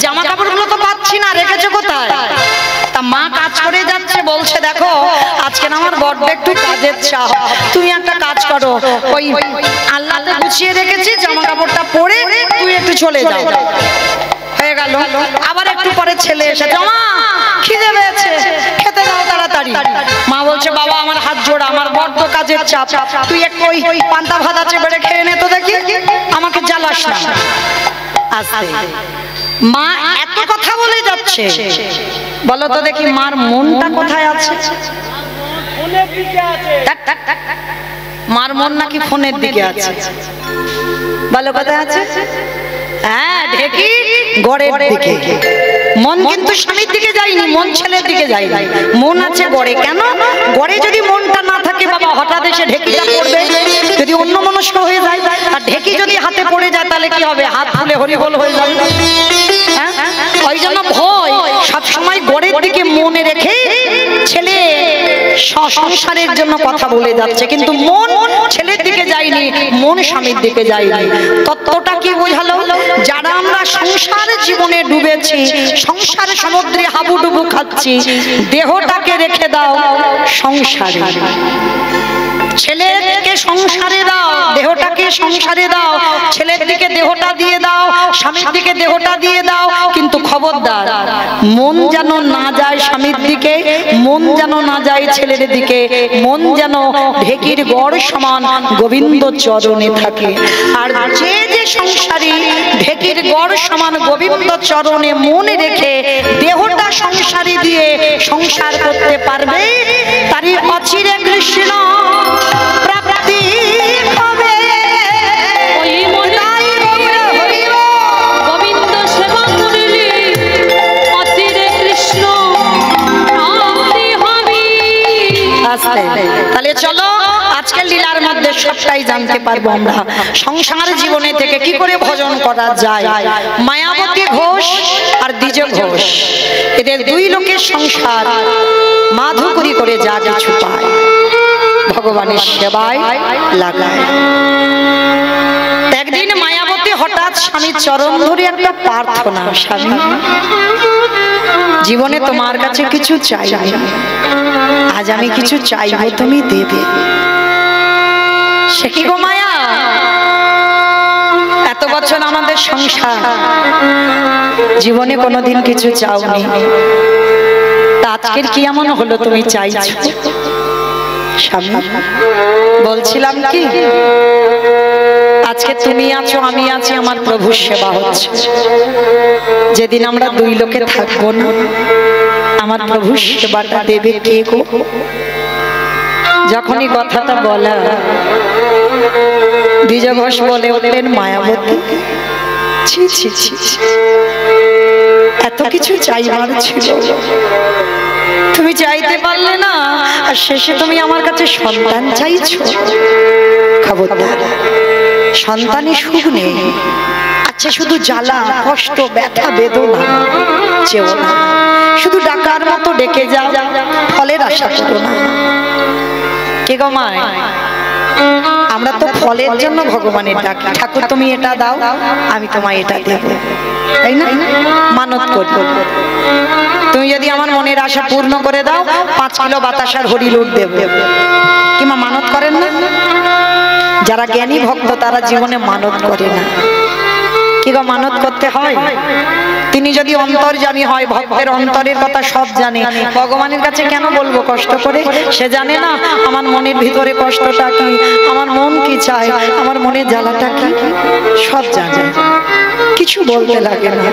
জামা কাপড়গুলো তো পাচ্ছি না, রেখেছো কোথায়? তা মা কাজ করে যাচ্ছে, বলছে দেখো আজকে আমার বড্ড একটু কাজের চাপ, তুমি একটা কাজ করো, ওই আল্লাহতে গুছিয়ে রেখেছি, জামা কাপড়টা পরে তুই একটু চলে যাও। হয়ে গেল। আবার একটু পরে ছেলে এসে, মা খিদে পেয়েছে, খেতে দাও তাড়াতাড়ি। মা বলছে বাবা আমার হাত জোড়া, আমার বড্ড কাজের চাপ, তুই একটু ওই পান্তা ভাত আছে বেড়ে খেয়ে নে তো দেখি, আমাকে জ্বালাস না। আস্তে মা এত কথা বলে যাচ্ছে, বলো তো দেখি মার মনটা কোথায় আছে? মার মন নাকি ফোনের দিকে আছে? বলো কোথায় আছে? হ্যাঁ, ঢেকি গড়ের দিকে। মন কিন্তু স্বামীর দিকে যায়নি, মন ছেলের দিকে যায়নি, মন আছে গড়ে। কেন? গড়ে যদি মনটা না থাকে বাবা, হঠাৎ এসে ঢেকিটা পড়বে, যদি অন্য মনস্ক হয়ে যায়, আর ঢেকি যদি হাতে পড়ে যায় তাহলে কি হবে? হাত ফুলে হরিবোল হয়ে যাবে। হ্যাঁ, ওই জন্য ভয় সবসময় গড়ের দিকে মনে রেখে ছেলে সংসারের জন্য কথা বলে যাচ্ছে, কিন্তু মন ছেলের দিকে যায়নি, মন স্বামীর দিকে যায়নি। তত্ত্বটা কি বোঝালো? যারা আমরা সংসার জীবনে ডুবেছি, সংসার সমুদ্রে হাবুডুবু খাচ্ছি, দেহটাকে রেখে দাও সংসারে। ছেলেকে সংসারে দাও, দেহটাকে সংসারে দাও, ছেলের দিকে দেহটা দিয়ে দাও, স্বামীর দিকে দেহটা দিয়ে দাও, কিন্তু খবরদার মন যেন না যায় স্বামীর দিকে, মন যেন না যায় ছেলের দিকে, মন যেন ঢেকির গড় সমান গোবিন্দ চরণে থাকে। আর যে যে সংসারী ঢেকির গড় সমান গোবিন্দ চরণে মনে রেখে দেহটা সংসারী দিয়ে সংসার করতে পারবে, তারই অচিরে কৃষ্ণ প্রাপ্তি হবে। গোবিন্দ সেবা করলে অচিরে কৃষ্ণ প্রাপ্তি হবে। তাহলে চলো আজকের লীলার মধ্যে সবটাই জানতে পারবো আমরা, সংসার জীবনে থেকে কি করে ভজন করা যায়। মায়াবতী ঘোষ আর দ্বিজ ঘোষ, এদের দুই লোকের সংসার মাধুকরী করে যা কিছু পায় ভগবানের সেবায় লাগায়। একদিন মায়াবতী হঠাৎ স্বামীর চরণ ধরে একটা প্রার্থনা, স্বামী জীবনে তোমার কাছে কিছু চাই, আজ আমি কিছু চাইবো, তুমি দেবে। সে কি গো মায়া, এত বছর আমাদের সংসার, জীবনে কোনোদিন কিছু চাওনি, তা আজকের কি এমন হলো তুমি চাইছো? স্বামী বলছিলাম কি, আজকে তুমি আছো আমি আছি, আমার প্রভুর সেবা হচ্ছে। যেদিন আমরা দুই লোকে থাকবো না, আমার প্রভুর সেবাটা দেবে কে গো? যখনই কথাটা বলা, দ্বিজ ঘোষ বলে উঠলেন, মায়াবতী ছি ছি ছি, এত কিছু চাইবার ছিল তুমি চাইতে পারলে না, আর শেষে তুমি আমার কাছে সন্তান চাইছো। খবরদার, সন্তানই সুখ নেই। আচ্ছা শুধু জ্বালা কষ্ট ব্যথা বেদনা চেও না, শুধু ডাকার মতো ডেকে যাও, ফলের আশা করো না। কে গো মা, আমরা তো ফলের জন্য ভগবানের ডাকি, ঠাকুর তুমি এটা দাও আমি তোমায় এটা দেব, তাই না? মানত করি, তুমি যদি আমার মনের আশা পূর্ণ করে দাও 5 কিলো বাতাসার হরি লুট দেব। কিংবা মানত করেন না? যারা জ্ঞানী ভক্ত তারা জীবনে মানত করে না। কি গো, মানত করতে হয়। তিনি যদি অন্তর্যামী হয়, ভক্তের অন্তরের কথা সব জানে, ভগবানের কাছে কেন বলবো কষ্ট করে? সে জানে না আমার মনের ভিতরে কষ্টটা কি, আমার মন কি চায়, আমার মনের জ্বালাটা কি, সব জানে, কিছু বলতে লাগে না।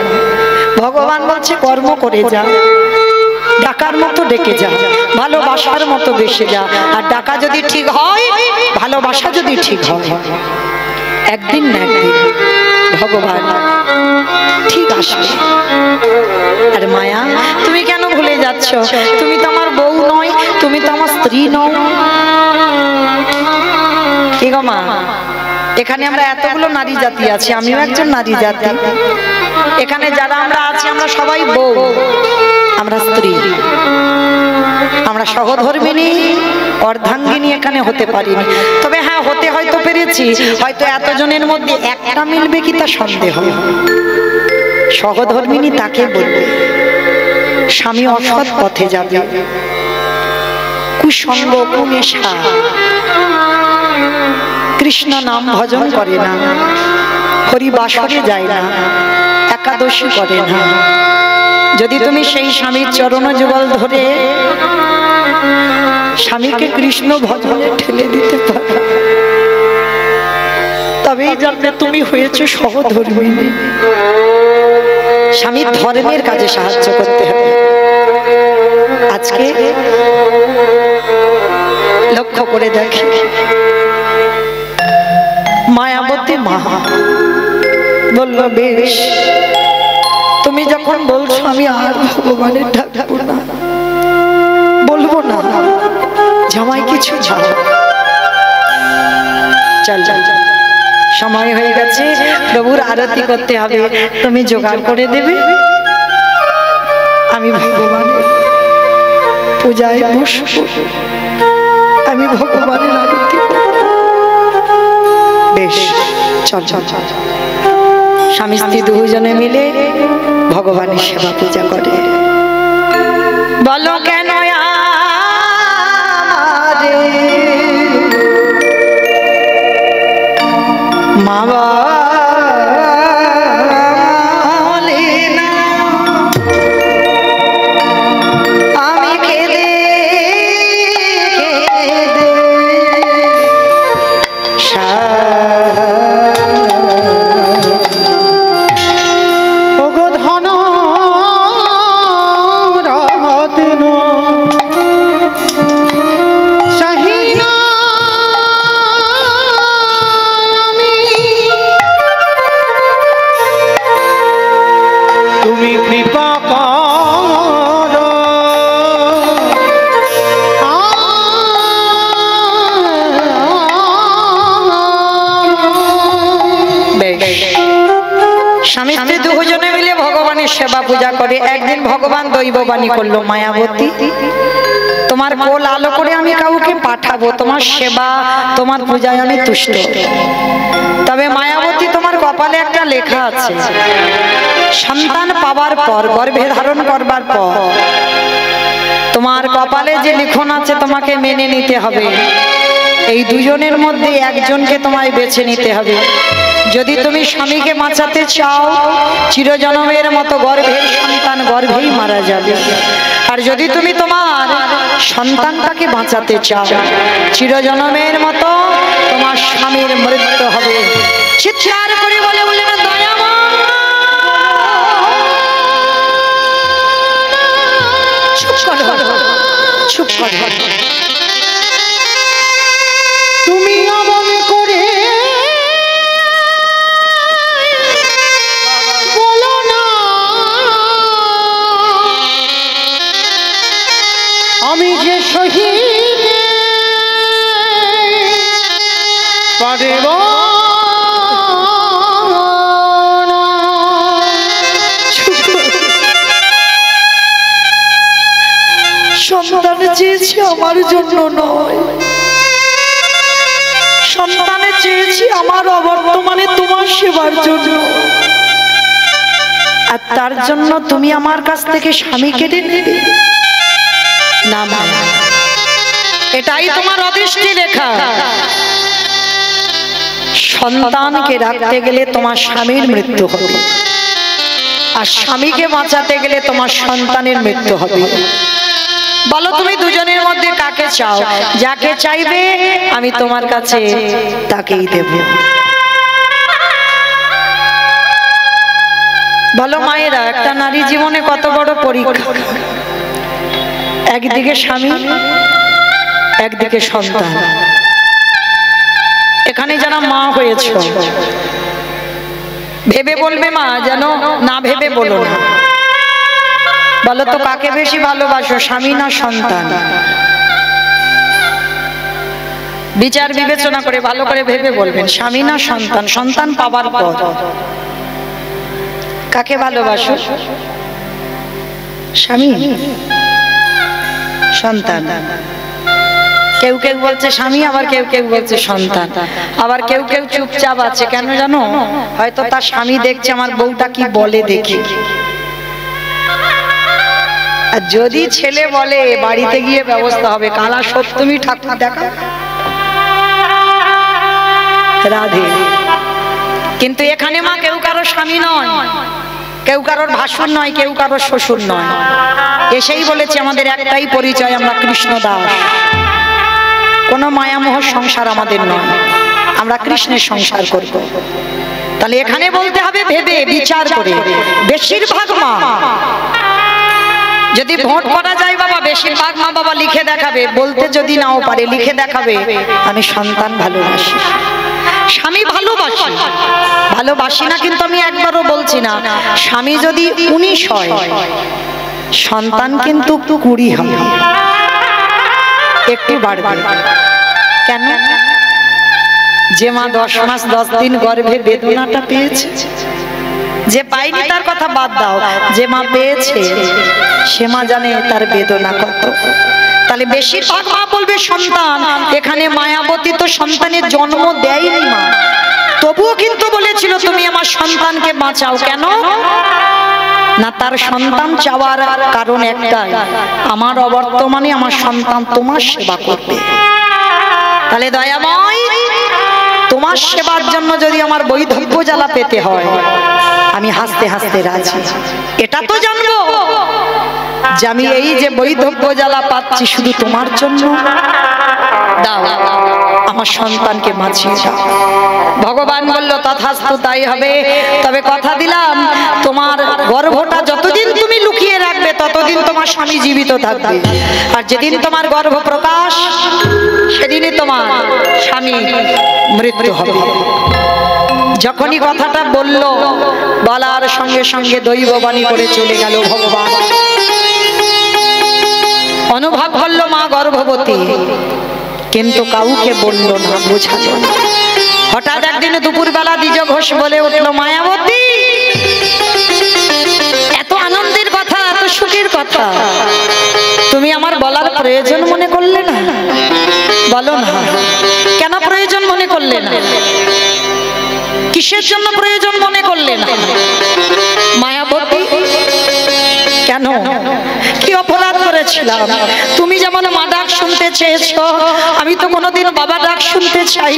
ভগবান বলছে কর্ম করে যা, ডাকার মতো ডেকে যা, ভালোবাসার মতো বেসে যা। আর ডাকা যদি ঠিক হয়, ভালোবাসা যদি ঠিক হয়, একদিন না একদিন ভগবান ঠিক আসবে। আর মায়া, তুমি কেন ভুলে যাচ্ছ? তুমি তো আমার বউ নয়, তুমি তো আমার স্ত্রী নও। কি গো মা, এখানে আমরা এতগুলো নারী জাতি আছি, আমিও একজন নারী জাতি। এখানে যারা আমরা আছি আমরা সবাই বউ, আমরা স্ত্রী, আমরা সহধর্মিনী অর্ধাঙ্গিনী এখানে হতে পারিনি। তবে হ্যাঁ, হতে হয়তো পেরেছি, হয়তো এতজনের মধ্যে একটা মিলবে কি তা সন্দেহ। সহধর্মিনী তাকে বলবে স্বামী অসৎ পথে যাবে, কুসঙ্গ কুনেশা, কৃষ্ণ নাম ভজন করে না, হরিবাসরে যায় না, একাদশী করে না। যদি তুমি সেই স্বামীর চরণ যুগল ধরে স্বামীকে কৃষ্ণ ভজনে ঠেলে দিতে পারো, তবেই জানবে তুমি হয়েছে সহধর্মিনী। স্বামীর ধর্মের কাজে সাহায্য করতে হবে। আজকে লক্ষ্য করে দেখি, মায়াবতী মা বলল, বেশ তুমি যখন বলছো আমি আর ভগবানের ডাকবো না, বলবো না, জামাই কিছু ছাড়ো, চল চল, সময় হয়ে গেছে, প্রভুর আরতি করতে হবে, তুমি জোগাড় করে দেবে, আমি ভগবানের পূজায় বসবো, আমি ভগবানের আরতি করব। বেশ চল চল চল। স্বামী স্ত্রী দুজনে মিলে ভগবানের সেবা পূজা করে। বলো কেন আমারে মা বলে না আমি কেঁদে কেঁদে ওগো ধন রতন সহিনা আমি তুমি কৃপা করো স্বামী স্ত্রী দুজনে মিলে ভগবানের সেবা পূজা করে। একদিন ভগবান দৈববাণী করলো, মায়াবতী তোমার কোল আলো করে আমি কাউকে পাঠাবো, তোমার সেবা তোমার পূজায় আমি তুষ্ট। তবে মায়াবতী তোমার কপালে একটা লেখা আছে, সন্তান পাওয়ার পর, গর্ভে ধারণ করবার পর তোমার কপালে যে লিখন আছে তোমাকে মেনে নিতে হবে। এই দুজনের মধ্যে একজনকে তোমায় বেছে নিতে হবে। যদি তুমি স্বামীকে বাঁচাতে চাও, চিরজন্মের মতো গর্ভের সন্তান গর্ভেই মারা যাবে। আর যদি তুমি তোমার সন্তানটাকে বাঁচাতে চাও, চিরজন্মের মতো তোমার স্বামীর মৃত্যু হবে। চিৎকার করে বলে বললেন, দয়াময় চুপ করো, চুপ করো। তুমি অমন করে বলো না, আমি যে শহীদ পারব না। সন্তান চেয়েছি আমার জন্য নয়, সন্তানে চেয়েছি আমার অবর্তমানে তোমার সেবার জন্য। আর তার জন্য তুমি আমার কাছ থেকে স্বামী কেটে নেবে না? মা, এটাই তোমার অদৃষ্টি লেখা। সন্তানকে রাখতে গেলে তোমার স্বামীর মৃত্যু হবে, আর স্বামীকে বাঁচাতে গেলে তোমার সন্তানের মৃত্যু হবে। বলো তুমি দুজনের মধ্যে কাকে চাও? যাকে চাইবে আমি তোমার কাছে তাকেই দেব। বলো মায়েরা, একটা নারী জীবনে কত বড় পরীক্ষা। একদিকে স্বামী, একদিকে সন্তান। এখানে যারা মা হয়েছে ভেবে বলবে মা, যেন না ভেবে বলো না। বলো তো কাকে বেশি ভালোবাসো, স্বামী না সন্তান? বিচার বিবেচনা করে ভালো করে ভেবে বলবেন, স্বামী না সন্তান? সন্তান পাবার পর কাকে ভালোবাসো? স্বামী, সন্তান? কেউ কেউ বলছে স্বামী, আবার কেউ কেউ বলছে সন্তান। আবার কেউ কেউ চুপচাপ আছে, কেন জানো? হয়তো তার স্বামী দেখছে আমার বউটা কি বলে দেখি। আর যদি ছেলে বলে বাড়িতে গিয়ে ব্যবস্থা হবে, কালা সপ্তমী ঠাকুর দেখা রাধে। কিন্তু এখানে মা কেউ কারো স্বামী নয়, কেউ কারোর ভাসুর নয়, কেউ কারোর শ্বশুর নয়। এসেই বলেছে আমাদের একটাই পরিচয়, আমরা কৃষ্ণ দাস। কোনো মায়ামোহ সংসার আমাদের নয়, আমরা কৃষ্ণের সংসার করব। তাহলে এখানে বলতে হবে ভেবে বিচার করে। বেশিরভাগ মা, যদি ভোট করা যায় বাবা, বেশিরভাগ মা বাবা লিখে দেখাবে, বলতে যদি নাও পারে লিখে দেখাবে, আমি সন্তান ভালোবাসি, স্বামী ভালোবাসি। ভালোবাসি না কিন্তু আমি একবারও বলছি না। স্বামী যদি 19 হয়, সন্তান কিন্তু 20 হবে, একটু বাড়বে। কেন? যে মা 10 মাস 10 দিন গর্ভে বেদনাটা পেয়েছে, যে পাইনি তার কথা বাদ দাও, যে মা পেয়েছে সে মা জানে তার বেদনা কত। তাহলে বেশিরভাগ মা বলবে সন্তান। এখানে মায়াবতী তো সন্তানের জন্ম দেয়নি মা, তবুও কিন্তু বলেছিল তুমি আমার সন্তানকে বাঁচাও। কেন না? তার সন্তান চাওয়ার কারণ একটাই, আমার অবর্তমানে আমার সন্তান তোমার সেবা করবে। তাহলে দয়াময় তোমার সেবার জন্য যদি আমার বৈধব্য জ্বালা পেতে হয় আমি হাসতে হাসতে রাজি। এটা তো জানবো যে আমি এই যে বৈধব্য জ্বালা পাচ্ছি শুধু তোমার জন্য। দাও আমার সন্তানকে বাঁচিয়ে দাও। ভগবান বলল তথাস্তু, তাই হবে। তবে কথা দিলাম তোমার গর্ভটা যতদিন তুমি লুকিয়ে রাখবে ততদিন তোমার স্বামী জীবিত থাকবে, আর যেদিন তোমার গর্ভ প্রকাশ সেদিনই তোমার স্বামী মৃত্যু হবে। যখনই কথাটা বলল বলার সঙ্গে সঙ্গে দৈববাণী করে চলে গেল ভগবান। অনুভব করলো মা গর্ভবতী, কিন্তু কাউকে বলল না, বোঝালো না। হঠাৎ একদিন দুপুরবেলা দ্বিজ ঘোষ বলে উঠলো, মায়াবতী এত আনন্দের কথা, এত সুখের কথা তুমি আমার বলার প্রয়োজন মনে করলে না? বলো না, কেন প্রয়োজন মনে করলে না? কিসের জন্য প্রয়োজন মনে করলে না? মায়াবতী কেন, কি অপরাধ করেছিলাম? তুমি যেমন মা ডাক শুনতে চেয়েছো, আমি তো কোনোদিন বাবা ডাক শুনতে চাই।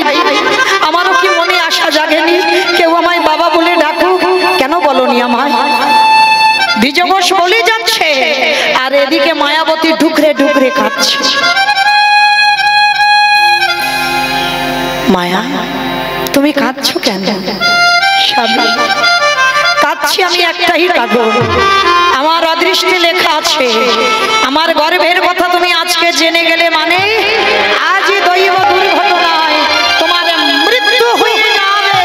আমারও কি মনে আশা জাগেনি কেউ আমায় বাবা বলে ডাকুক? কেন বলনি আমায়? দ্বিজ ঘোষ বলে যাচ্ছে আর এদিকে মায়াবতী ঢুকরে ঢুকরে কাঁদছে। মায়া তুমি কাঁদছো কেন? স্বামী কাঁদছি আমি একটাই কারণ, আমার অদৃষ্টে লেখা আছে আমার গর্ভের কথা তুমি আজকে জেনে গেলে মানে আজই দৈব দুর্ঘটনায় তোমার মৃত্যু হয়ে যাবে।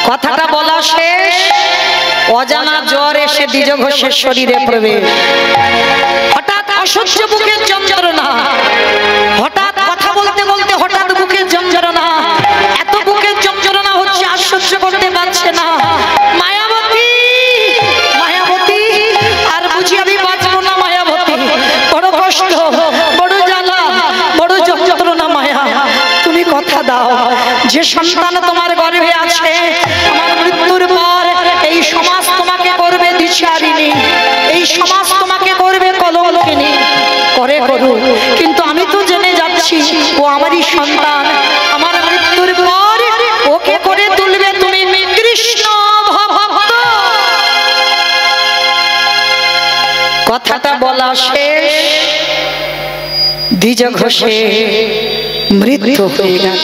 কথাটা বলা শেষ, অজানা জ্বর এসে দ্বিজ ঘোষের শরীরে প্রবেশ। হঠাৎ অসহ্য বুকের যন্ত্রণা, হঠাৎ কথা বলতে বলতে হঠাৎ বুকের যন্ত্রণা, এত বুকের যন্ত্রণা হচ্ছে আর সহ্য করতে পারছে না। মায়াবতী মায়াবতী আর বুঝি আমি বাঁচবো না। মায়াবতী বড় কষ্ট, বড় জ্বালা, বড় যন্ত্রণা। মায়া তুমি কথা দাও যে সন্তান তোমার গর্ভে আছে আমার মৃত্যুর পর এই সমাজ তোমাকে করবে দিশারিণী, এই সমাজ তোমাকে করবে কলঙ্কিনী। করে করুক, কিন্তু আমি তো জেনে যাচ্ছি ও আমারই সন্তান। আমার মৃত্যুর পর ওকে করে তুলবে তুমি কৃষ্ণ ভক্ত। কথাটা বলা শেষ, দ্বিজ ঘোষে মৃত্যু হয়ে গেল।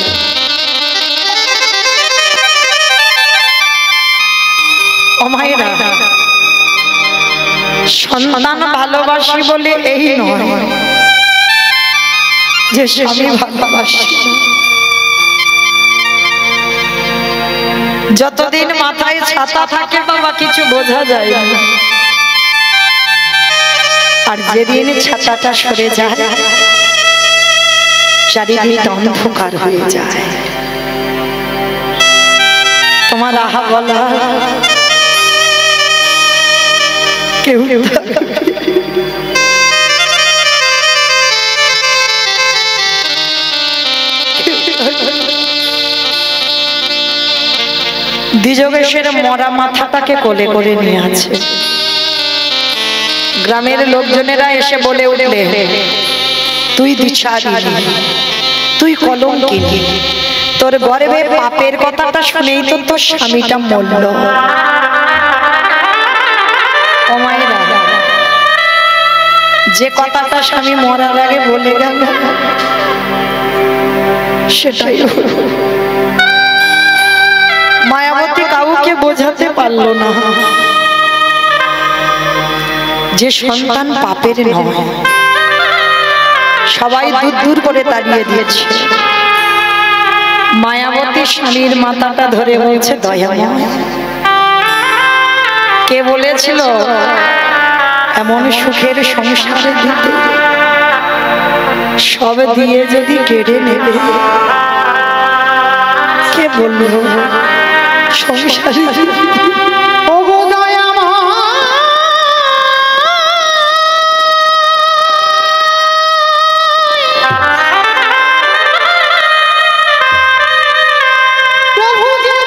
ও মায়েরা, সন্তান ভালোবাসি বলে এই নয় যে স্বামী ভালোবাসি। যতদিন মাথায় ছাতা থাকে বাবা কিছু বোঝা যায় না, আর যেদিন ছাতাটা সরে যায় চারিদিক অন্ধকার হয়ে যায়। তোমার আহা বলা কেউ দ্বিজ ঘোষের মরা মাথাটাকে কোলে করে নিয়ে আছে। গ্রামের লোকজনেরা এসে বলে উঠলে, তুই দিশারিণী, তুই কলঙ্কিনী, তোর গর্ভে পাপের কথাটা শুনেই তো তোর স্বামীটা মরল। ও মায়েরা, যে কথাটা স্বামী মরার আগে বলে গেল সেটাই মায়াবতী কাউকে বোঝাতে পারলো না যে সন্তান পাপের নয়। সবাই দূর দূর করে তাড়িয়ে দিয়েছে। মায়াবতী স্বামীর মাথাটা ধরে বলছে, দয়াময় কে বলেছিল এমন সুখের সংসারে দিতে? সব দিয়ে যদি কেড়ে নেবে, কে বলল সংসারে? ওগো দয়াময়, প্রভু যে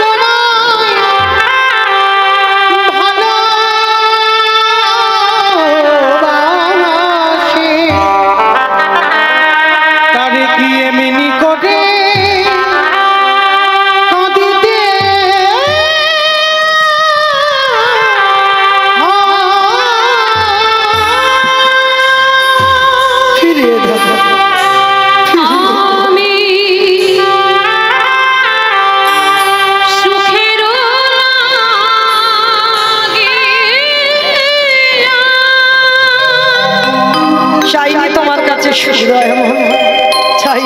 তোমায় ভালোবাসে, তারে সুদয় চাই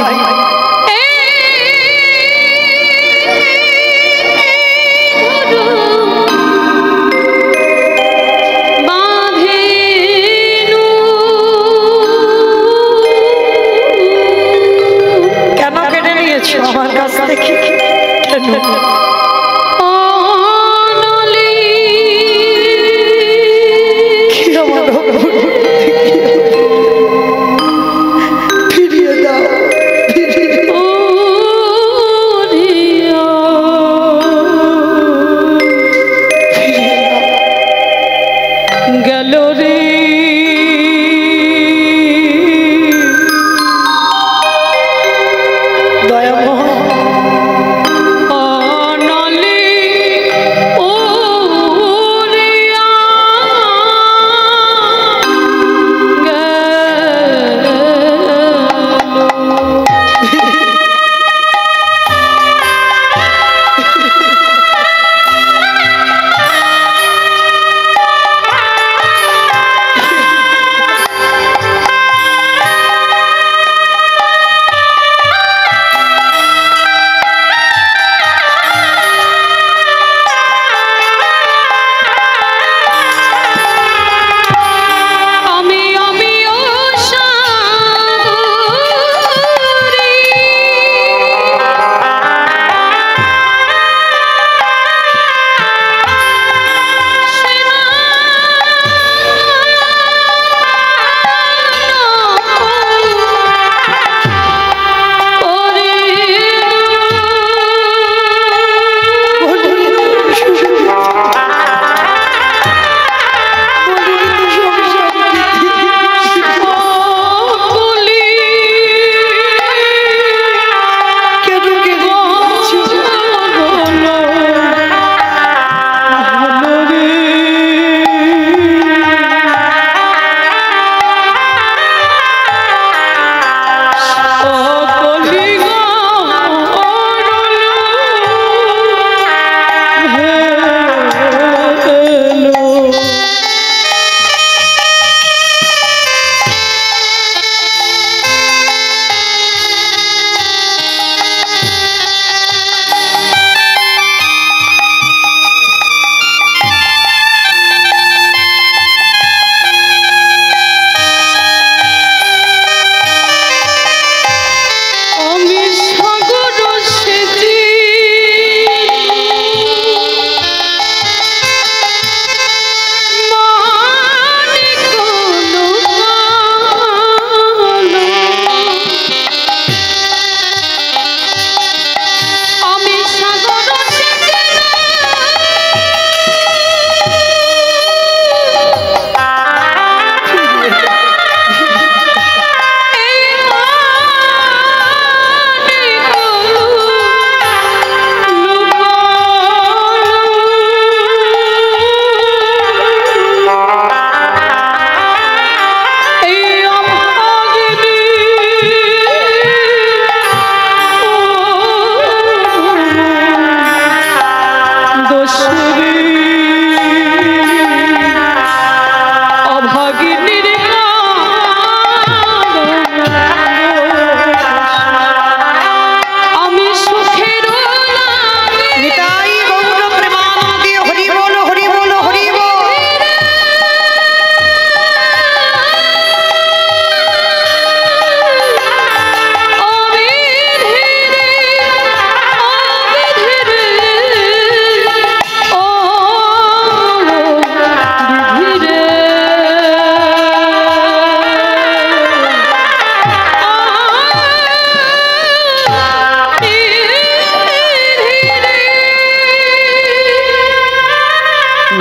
কেন কেটে নিয়েছো আমার কাছ থেকে কেন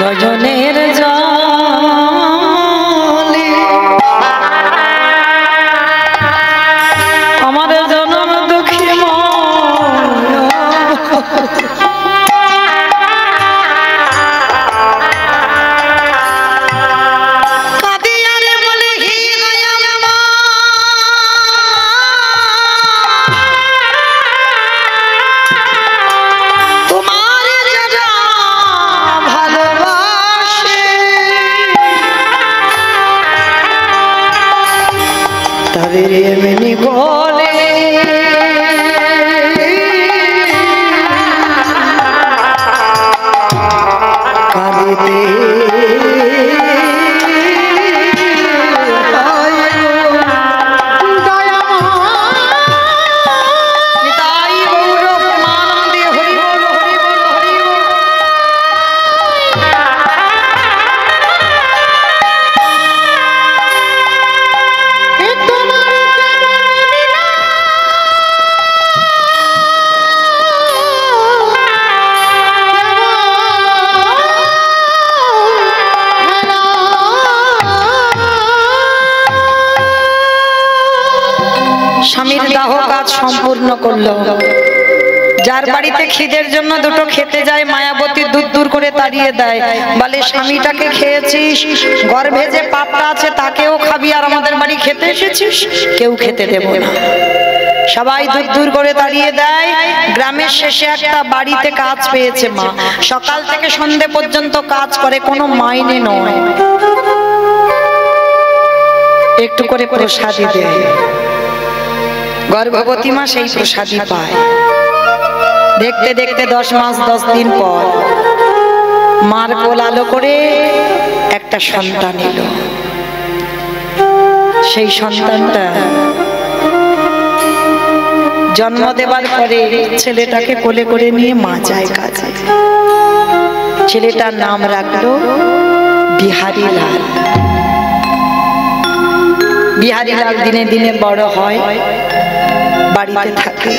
গজনের জলে আমার জনম দুঃখী তোমার যারা ভালোবাসে তাদের এমনি বলে কাঁদিতে স্বামীর দাহ কাজ সম্পূর্ণ করলো। যার বাড়িতে খিদের জন্য দুটো খেতে যায় মায়াবতী দূর দূর করে তাড়িয়ে দেয়, বলে স্বামীটাকে খেয়েছিস, গর্ভে যে পাপটা আছে তাকেও খাবি, আর আমাদের বাড়ি খেতে এসেছিস, কেউ খেতে দেব না। সবাই দূর দূর করে তাড়িয়ে দেয়। গ্রামের শেষে একটা বাড়িতে কাজ পেয়েছে মা, সকাল থেকে সন্ধে পর্যন্ত কাজ করে, কোনো মাইনে নয়, একটু করে প্রসাদই দেয়। গর্ভবতী মা সেই প্রসাদই পায়। দেখতে দেখতে 10 মাস 10 দিন পর মার কোল আলো করে একটা সন্তান এলো। সেই সন্তানটা জন্ম দেবার পরে ছেলেটাকে কোলে করে নিয়ে মা যায় কাজে। ছেলেটার নাম রাখলো বিহারী লাল। বিহারী লাল দিনে দিনে বড় হয়, বাড়িতে থাকে।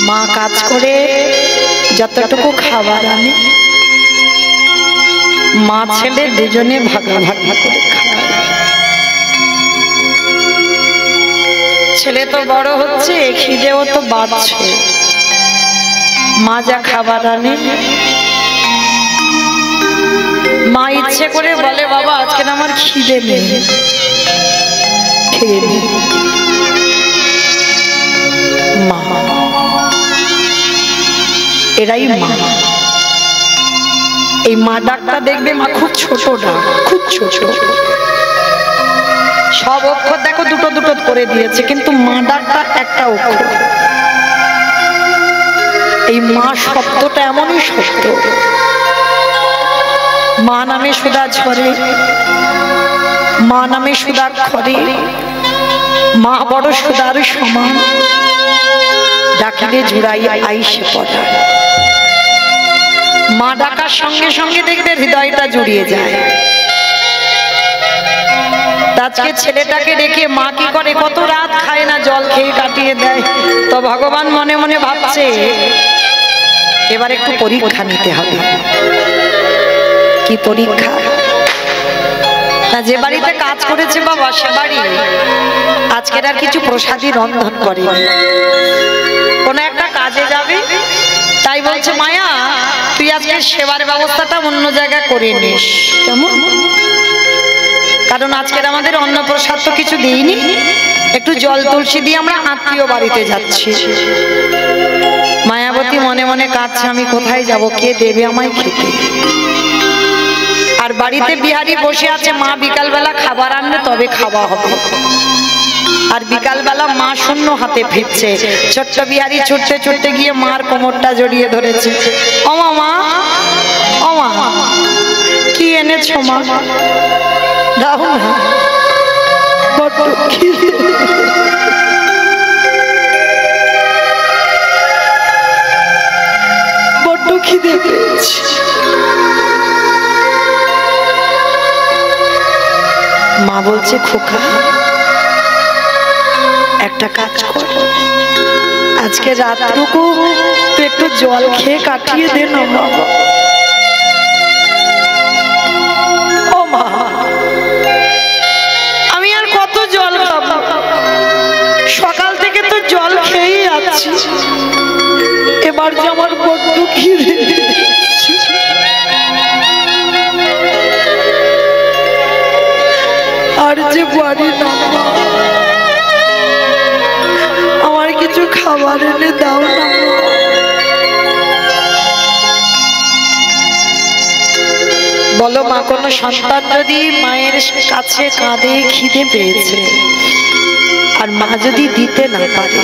মা কাজ করে যতটুকু খাবার আনে মা ছেলে দুজনে ভাগাভাগি করে খায়। ছেলে তো বড় হচ্ছে, খিদেও তো বাড়ছে। মা যা খাবার আনে মা ইচ্ছে করে বলে, বাবা আজকে আমার খিদে নেই, খেয়ে নে। মা, এরাই মা। এই মা ডাকটা দেখবে মা খুব ছোট ডাক, খুব ছোট। সব অক্ষর দেখো দুটো দুটো করে দিয়েছে, কিন্তু মা ডাকটা একটা অক্ষর। এই মা শব্দটা এমনই শব্দ। মা নামে সুধা ঝরে, মা নামে সুধাক্ষরে, মা বড় সুধার সমান, ডাকিলে জুড়াই আইসে পড়া। মা ডাকার সঙ্গে সঙ্গে দেখবে হৃদয়টা জুড়িয়ে যায়। আজকে ছেলেটাকে রেখে মা কি করে, কত রাত খায় না, জল খেয়ে কাটিয়ে দেয়। তো ভগবান মনে মনে ভাবছে এবার একটু পরীক্ষা নিতে হবে। কি পরীক্ষা? না, যে বাড়িতে কাজ করেছে বাবা সে বাড়ি আজকের আর কিছু প্রসাদী রন্ধন করে, কোন একটা কাজে যাবে, তাই বলছে মায়া তুই আজকে সেবার ব্যবস্থাটা অন্য জায়গায় করে নিস। কেমন? কারণ আজকের আমাদের অন্ন প্রসাদ তো কিছু দিইনি, একটু জল তুলসী দিয়ে আমরা আত্মীয় বাড়িতে যাচ্ছি। মায়াবতী মনে মনে কাঁদছে, আমি কোথায় যাব, কে দেবে আমায় খেতে? আর বাড়িতে বিহারী বসে আছে, মা বিকালবেলা খাবার আনলে তবে খাওয়া হবে। আর বিকালবেলা মা শূন্য হাতে ফিরছে। ছোট্ট বিহারী ছুটতে ছুটতে গিয়ে মার কোমরটা জড়িয়ে ধরেছে। ও মা, ও মা, কি এনেছো মা? দাও না, বড্ড খিদে, বড্ড খিদে পেয়েছে। মা বলছে, খোকা একটা কাজ কর, আজকে রাতটুকু একটু জল খেয়ে কাটিয়ে দে না বাবা। ও মা, আমি আর কত জল খাবো? সকাল থেকে তো জল খেয়েই আছি, এবার যে আমার বড্ড খিদে। আর যে বাড়ি না, আমার কিছু খাবার এনে দাও না। বলো মা, কোনো সন্তান যদি মায়ের কাছে কাঁদে খিদে পেয়েছে আর মা যদি দিতে না পারে,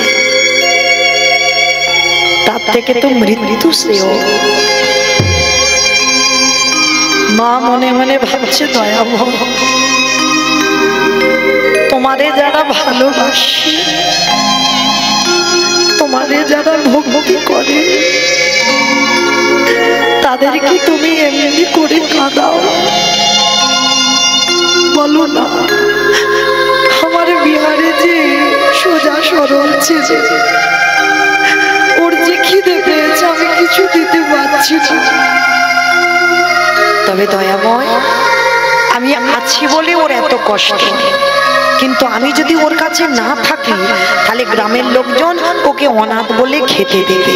তার থেকে তো মৃত্যু শ্রেয়। মা মনে মনে ভাবছে দয়াময়, তোমারে যারা ভালোবাসে, তোমারে যারা ভক্তি করে, তাদেরকে তুমি এমনি করে কাঁদাও? বলো না, আমার বিহারে যে সোজা সরল ছেলে, ওর যে খিদে পেয়েছে, আমি কিছু দিতে পারছি না। তবে দয়াময়, আমি আছি বলে ওর এত কষ্ট, কিন্তু আমি যদি ওর কাছে না থাকি, তাহলে গ্রামের লোকজন ওকে অনাথ বলে খেতে দেবে।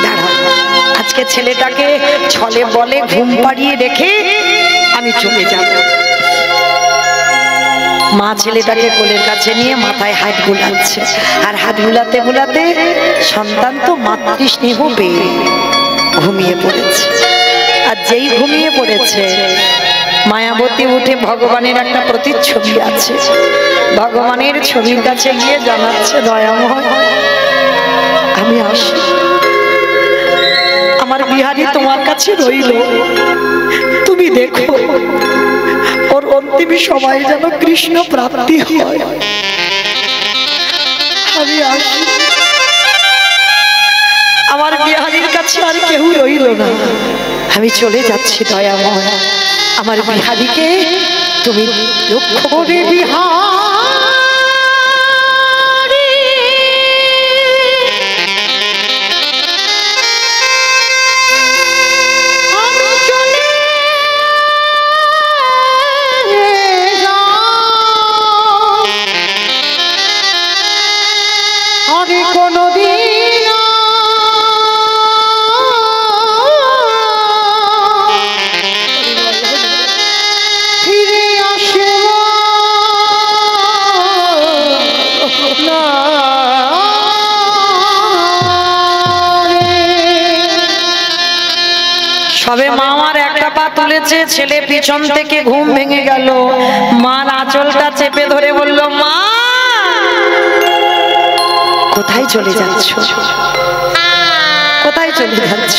দাঁড়াও, আজকে ছেলেটাকে ছলে বলে ঘুম পাড়িয়ে রেখে আমি চলে যাব। মা ছেলেটাকে কোলের কাছে নিয়ে মাথায় হাত বুলাচ্ছে, আর হাত বুলাতে বুলাতে সন্তান তো মাতৃস্নেহ পেয়ে ঘুমিয়ে পড়েছে। আর যেই ঘুমিয়ে পড়েছে, মায়াবতী উঠে ভগবানের একটা প্রতিচ্ছবি আছে, ভগবানের ছবির কাছে গিয়ে জানাচ্ছে, দয়াময় আমি আসি, আমার বিহারী তোমার কাছে রইল, তুমি দেখো ওর অন্তিম সময় যেন কৃষ্ণ প্রাপ্তি হয়। আমি আসি, আমার বিহারীর কাছে আর কেউ রইল না, আমি চলে যাচ্ছি। দয়াময়, আমার বিহারীকে তুমি লক্ষ্য করে। বিহারী আমি চলে যাই, আরে কোনদিন ফিরে আসব না সবে মা আমার একটা পা তুলেছে, ছেলে পিছন থেকে ঘুম ভেঙে গেল। মার আঁচলটা চেপে ধরে বলল, মা কোথায় চলে যাচ্ছ? কোথায় চলে যাচ্ছ?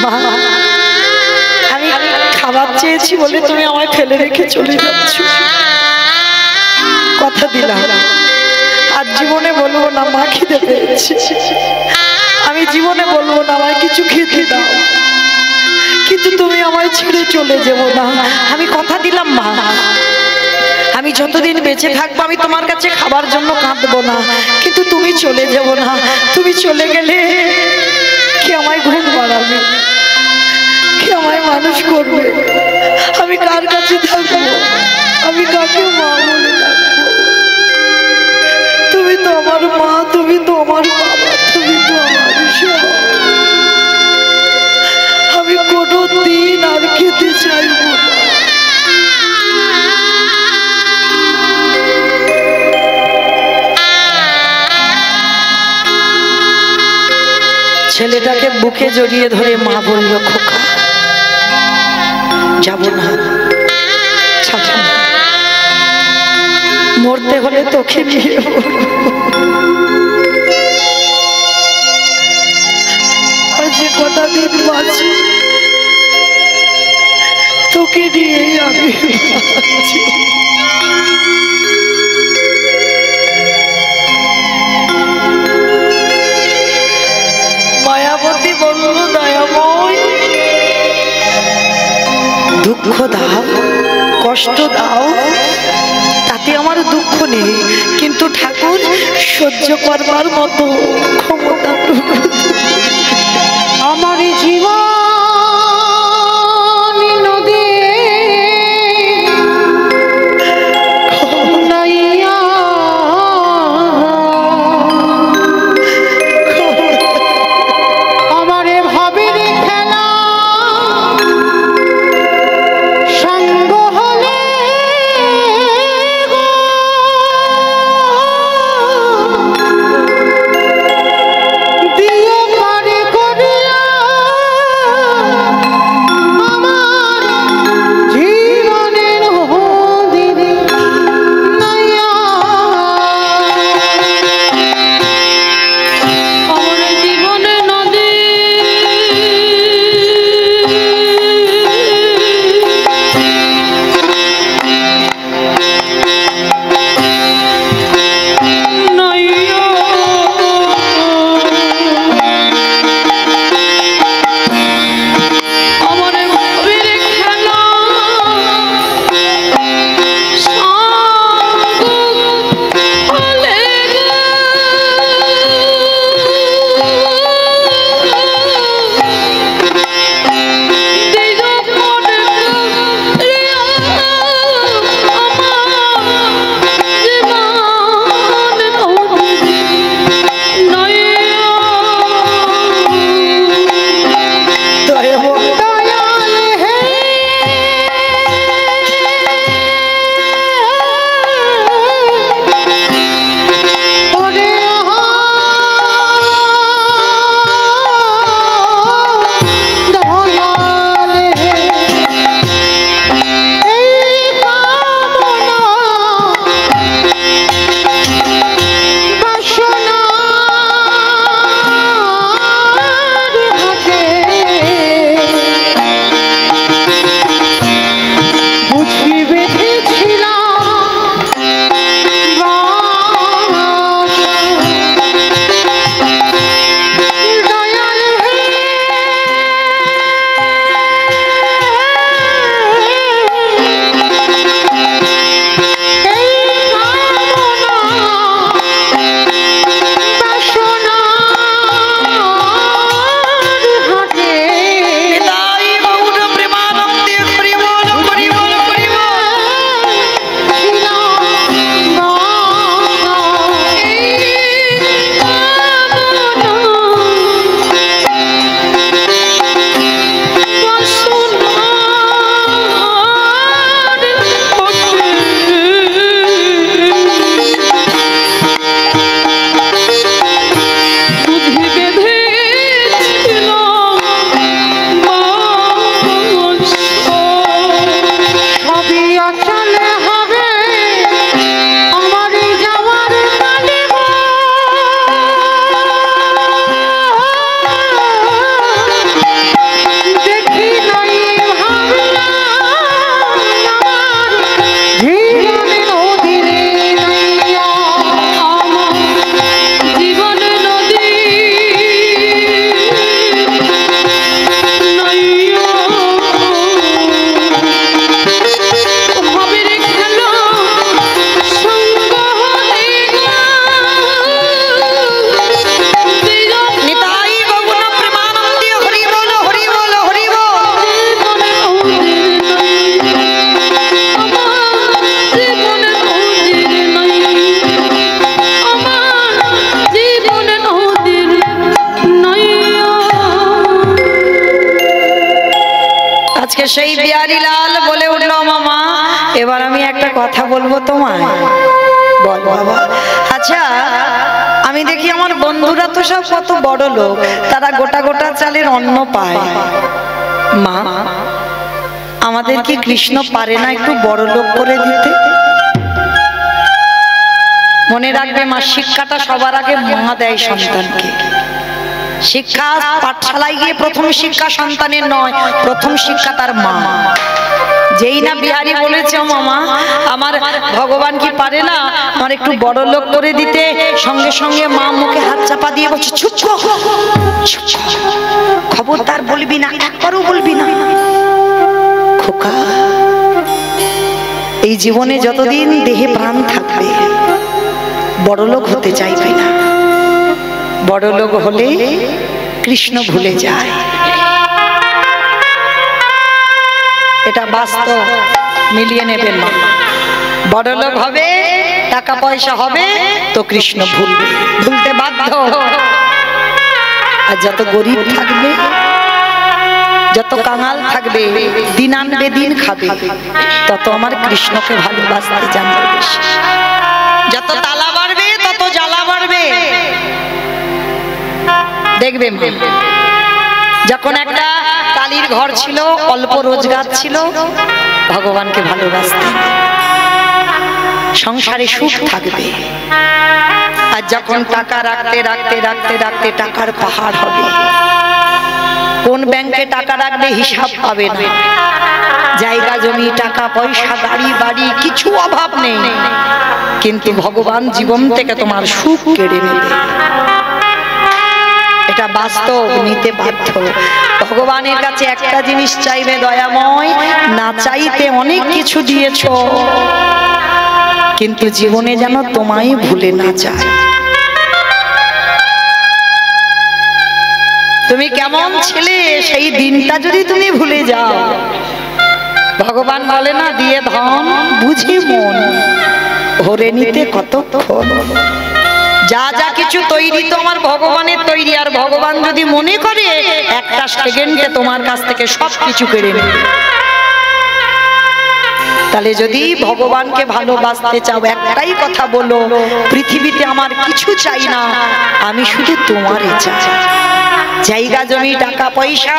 মা, আমি খাবার চেয়েছি বলে তুমি আমায় ফেলে রেখে চলে যাচ্ছ। কথা দিলাম আর জীবনে বলবো না মা খিদে পেয়েছে, আমি জীবনে বলবো না আমায় কিছু খেতে দাও, কিন্তু তুমি আমায় ছেড়ে চলে যাবো না। আমি কথা দিলাম মা, আমি যতদিন বেঁচে থাকবো আমি তোমার কাছে খাবার জন্য কাঁদবো না, কিন্তু তুমি চলে যাবো না। তুমি চলে গেলে কে আমায় ঘুম পাড়াবে, কে আমায় মানুষ করবে? আমি কার কাছে থাকবো? আমি কাকে মা বলে ডাকবো? তুমি তো আমার মা, তুমি তো আমার বাবা, তুমি তো আমার সব। আমি কোনো দিন আর খেতে চাইবো না। ছেলেটাকে বুকে জড়িয়ে ধরে মা বলল, খোকা যাব না, ছাড়ো না, মরতে হলে তোকে নিয়ে আর যে কটা দিন বাঁচি তোকে নিয়েই আমি বাঁচি। মায়াবতী বলল, দয়াময় দুঃখ দাও, কষ্ট দাও, তাতে আমার দুঃখ নেই, কিন্তু ঠাকুর সহ্য করবার মতো ক্ষমতা আমার জীবন নদী নাইয়া আমারে ভাবের খেলা সঙ্গ হলে দিও পারে করে আজকে সেই বিহারী লাল বলে উঠলো, মামা এবার আমি একটা কথা বলবো তোমায়। বল বাবা। আচ্ছা আমি দেখি আমার বন্ধুরা তো সব কত বড় লোক, তারা গোটা গোটা চালের অন্ন পায়, মা আমাদের কি কৃষ্ণ পারে না একটু বড় লোক করে দিতে? মনে রাখবে মা, শিক্ষাটা সবার আগে মা দেয় সন্তানকে। শিক্ষা পাঠশালায় গিয়ে প্রথম শিক্ষা সন্তানের নয়, প্রথম শিক্ষা তার মা। যেই না বিহারী বলেছে, মামা আমার ভগবান কি পারে না আমার একটু বড় লোক করে দিতে, সঙ্গে সঙ্গে মা মুখে হাত চাপা দিয়ে বলছে, চুপ খবরদার বলবি না, একবারও বলবি না। খোকা এই জীবনে যতদিন দেহে প্রাণ থাকবে বড় লোক হতে চাইবে না। বড় লোক হলে কৃষ্ণ ভুলে যায়, এটা বাস্তব, মিলিয়ে নেবেন না। বড় লোক হবে, টাকা পয়সা হবে তো কৃষ্ণ ভুলবে, ভুলতে বাধ্য। আর যত গরিব থাকবে, যত কাঙাল থাকবে, দিন আনবে দিন খাবে, তত আমার কৃষ্ণকে ভালোবাসতে জানবে বেশি। যত তালা বাড়বে তত জ্বালা বাড়বে। দেখবেন যখন একটা কালীর ঘর ছিল, অল্প রোজগার ছিল, ভগবানকে ভালোবাসতেন, সংসারে সুখ থাকবে। আর যখন টাকা রাখতে রাখতে রাখতে রাখতে টাকার পাহাড় হবে, কোন ব্যাংকে টাকা রাখবে হিসাব পাবে না, জায়গা জমি টাকা পয়সা গাড়ি বাড়ি কিছু অভাব নেই, কিন্তু ভগবান জীবন থেকে তোমার সুখ কেড়ে নেবে। এটা বাস্তব, নিতে বাধ্য। ভগবানের কাছে একটা জিনিস চাইবে, দয়াময় না চাইতে অনেক কিছু দিয়েছ, কিন্তু জীবনে যেন তোমায় ভুলে না যায়। তুমি কেমন ছিলে সেই দিনটা যদি তুমি ভুলে যাও, ভগবান বলে না দিয়ে ধন বুঝে মন ভরে নিতে কতক্ষণ। যা যা কিছু তৈরি তোমার ভগবানের তৈরি, আর ভগবান যদি মনে করে একটা সেকেন্ডে তোমার কাছ থেকে সব কিছু কেড়ে নেবে। তাহলে যদি ভগবানকে ভালোবাসতে চাও, একটাই কথা বলো, পৃথিবীতে আমার কিছু চাই না, আমি শুধু তোমারই চাই। জায়গা জমি টাকা পয়সা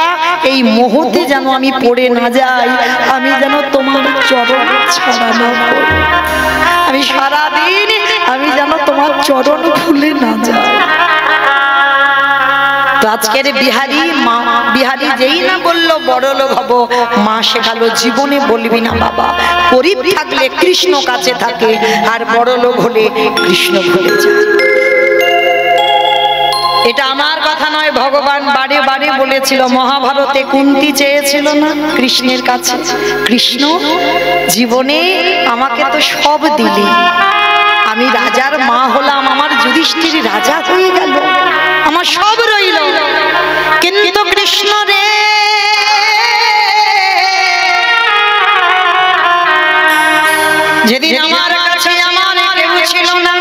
এই মুহূর্তে যেন আমি পড়ে না যাই, আমি যেন তোমার চরণ ছড়ানো করি। আমি সারাদিন আমি যেন তোমার চরণ ভুলে না যাই। তো আজকের বিহারী মা, বিহারী যেই না বললো বড় লোক হবো, মা শেখালো জীবনে বলবি না বাবা, গরিব থাকলে কৃষ্ণ কাছে থাকে, আর বড় লোক হলে কৃষ্ণ ভুলে যায়। এটা আমার কথা নয়, ভগবান বারে বারে বলেছিল। মহাভারতে কুন্তি চেয়েছিল না কৃষ্ণের কাছে, কৃষ্ণ জীবনে আমাকে তো সব দিলি, আমি রাজার মা হলাম, আমার যুধিষ্ঠির রাজা হয়ে গেল, আমার সব রইল, কিন্তু কৃষ্ণ রে যেদিন আমার কাছে আমার কেউ ছিল না,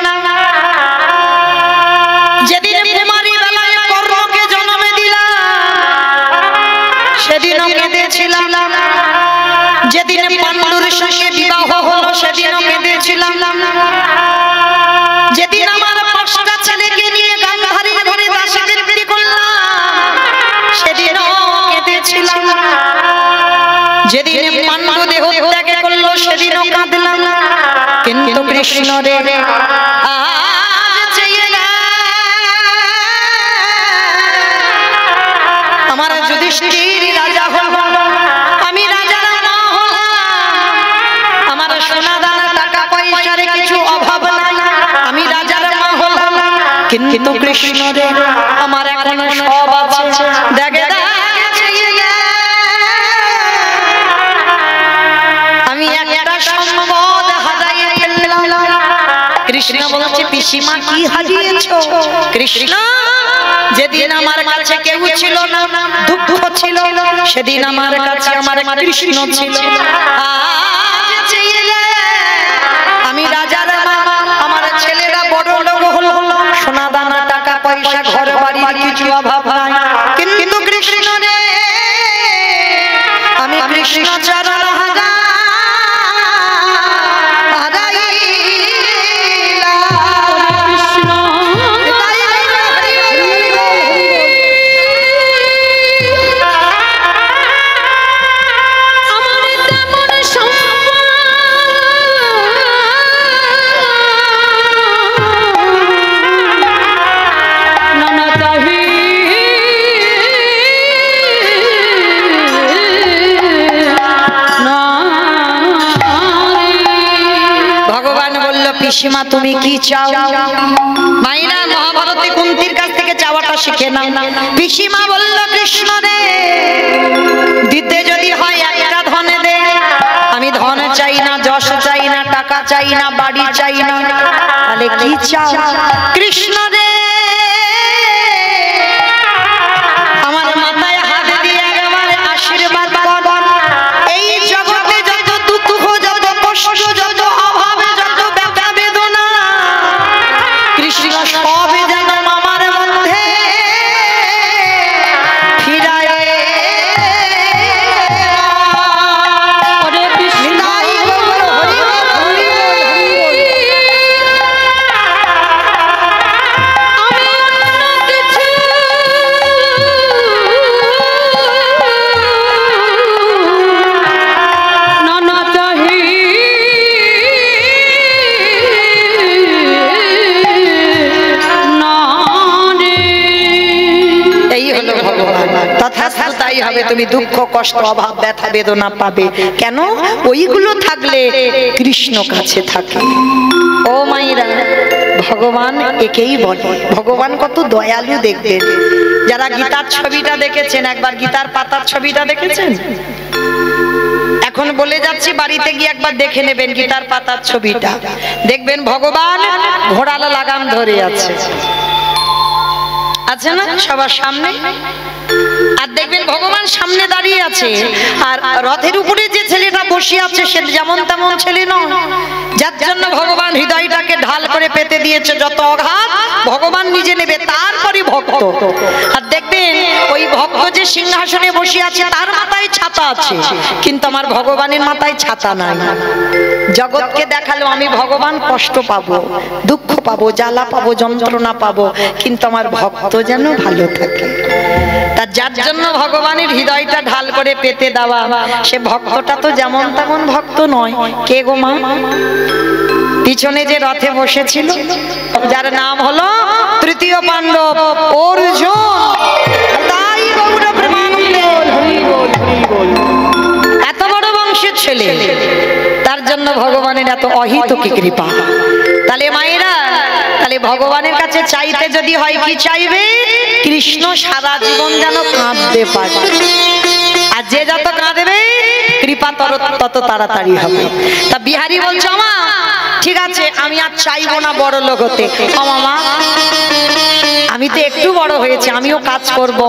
যেদিন তোমারই বেলায় কর্ণকে জন্ম দিলাম সেদিনও কেঁদেছিলাম, যেদিন পাণ্ডুর সঙ্গে বিবাহ হলো সেদিনও কেঁদেছিলাম, যেদিন আমার পাঁচটা ছেলেকে নিয়ে গান্ধারী ঘরে দাসীদের বিক্রি করলাম সেদিনও কেঁদেছিলাম, যেদিন পাণ্ডু দেহ ত্যাগ করলো সেদিনও কাঁদলাম, কিন্তু কৃষ্ণ রে আমার যুধিষ্ঠির রাজা হলো, আমি রাজার মা হলাম, আমার সোনা দানা টাকা পয়সার কিছু অভাব নাই, আমি রাজার মা হলাম, কিন্তু কৃষ্ণ রে আমার এখনো সব আছে। দেখে আমি একটা সম্পদ হারাইয়ে ফেললাম। কৃষ্ণ বলছে পিসিমা কি হারিয়েছো? কৃষ্ণ যেদিন আমার কাছে কেউ ছিল না, দুঃখ ছিল, সেদিন আমার কাছে আমার কৃষ্ণ ছিল। আমি রাজার মা, আমার ছেলেরা বড় লোক হলো, সোনা দানা টাকা পয়সা ঘর বাড়ির কিছু অভাব নাই, কিন্তু কৃষ্ণ রে আমি কৃষ্ণ চরণ হারা হারাইলা। কৃষ্ণ আমার তেমন নানা তাহি ভগবান বলল পিসিমা তুমি কি চাও? মাইনা মহাভারতে কুন্তির কাছ থেকে চাওয়াটা শিখে নাও। পিসিমা বলল কৃষ্ণ রে দিতে যদি হয় একটা ধনে দে, আমি ধন চাই না, যশ চাই না, টাকা চাই না, বাড়ি চাই না, তাহলে কি চাও? কৃষ্ণ রে আমার মাথায় হাত দিয়ে একবার আশীর্বাদ কর, এই জগতে যত দুঃখ, যত কষ্ট, যত অভাব, যত ব্যথা বেদনা, কৃষ্ণ সবে যেন আমার মধ্যে ফিরায়। হরে কৃষ্ণ নিতাই গৌর হরি হরি আমি অন্য কিছু নানা চাহি না রে। এই হলো ভগবান। তথাস্তু তাই হবে। তুমি দুঃখ কষ্ট অভাব ব্যথা বেদনা পাবে কেন? ওইগুলো থাকলে কৃষ্ণ কাছে থাকে। ও মাইরা ভগবান একেই বলে। ভগবান কত দয়ালু দেখবেন। যারা গীতার ছবিটা দেখেছেন, একবার গীতার পাতার ছবিটা দেখেছেন? এখন বলে যাচ্ছি, বাড়িতে গিয়ে একবার দেখে নেবেন গীতার পাতার ছবিটা। দেখবেন ভগবান ঘোড়ালা লাগাম ধরে আছে, আছে না সবার সামনে? আর দেখবেন ভগবান সামনে দাঁড়িয়ে আছে, আর রথের উপরে যে ছেলেটা বসে আছে সে যেমন তেমন ছেলে নয়, যার জন্য ভগবান হৃদয়টাকে ঢাল করে পেতে দিয়েছে। যত আঘাত ভগবান নিজে নেবে, তারপরে ভক্ত। আর দেখবেন ওই ভক্ত যে সিংহাসনে বসে আছে তার মাথায় ছাতা আছে, কিন্তু আমার ভগবানের মাথায় ছাতা নাই। জগৎকে দেখালো আমি ভগবান কষ্ট পাবো, দুঃখ পাবো, জ্বালা পাবো, যন্ত্রণা পাবো, কিন্তু আমার ভক্ত যেন ভালো থাকে। তা যার জন্য ভগবানের হৃদয়টা ঢাল করে পেতে দেওয়া, সে ভক্তটা তো যেমন তেমন ভক্ত নয়। কে গো মা? পিছনে যে রথে বসেছিল, যার নাম হলো তৃতীয় পাণ্ডব অর্জুন। তাই গৌর প্রেমানন্দে এত বড় বংশের ছেলে, তার জন্য ভগবানের এত অহিতকি কৃপা। তাহলে মায়েরা, তাহলে ভগবানের কাছে চাইতে যদি হয় কি চাইবে? কৃষ্ণ সারা জীবন যেন কাঁদতে পারে। আর যে যত কাঁদবে কৃপা তত তাড়াতাড়ি হবে। তা বিহারী বলছে আমা ঠিক আছে, আমি আর চাইবো না বড় লোক হতে। মামা আমি তো একটু বড় হয়েছে, আমিও কাজ করব।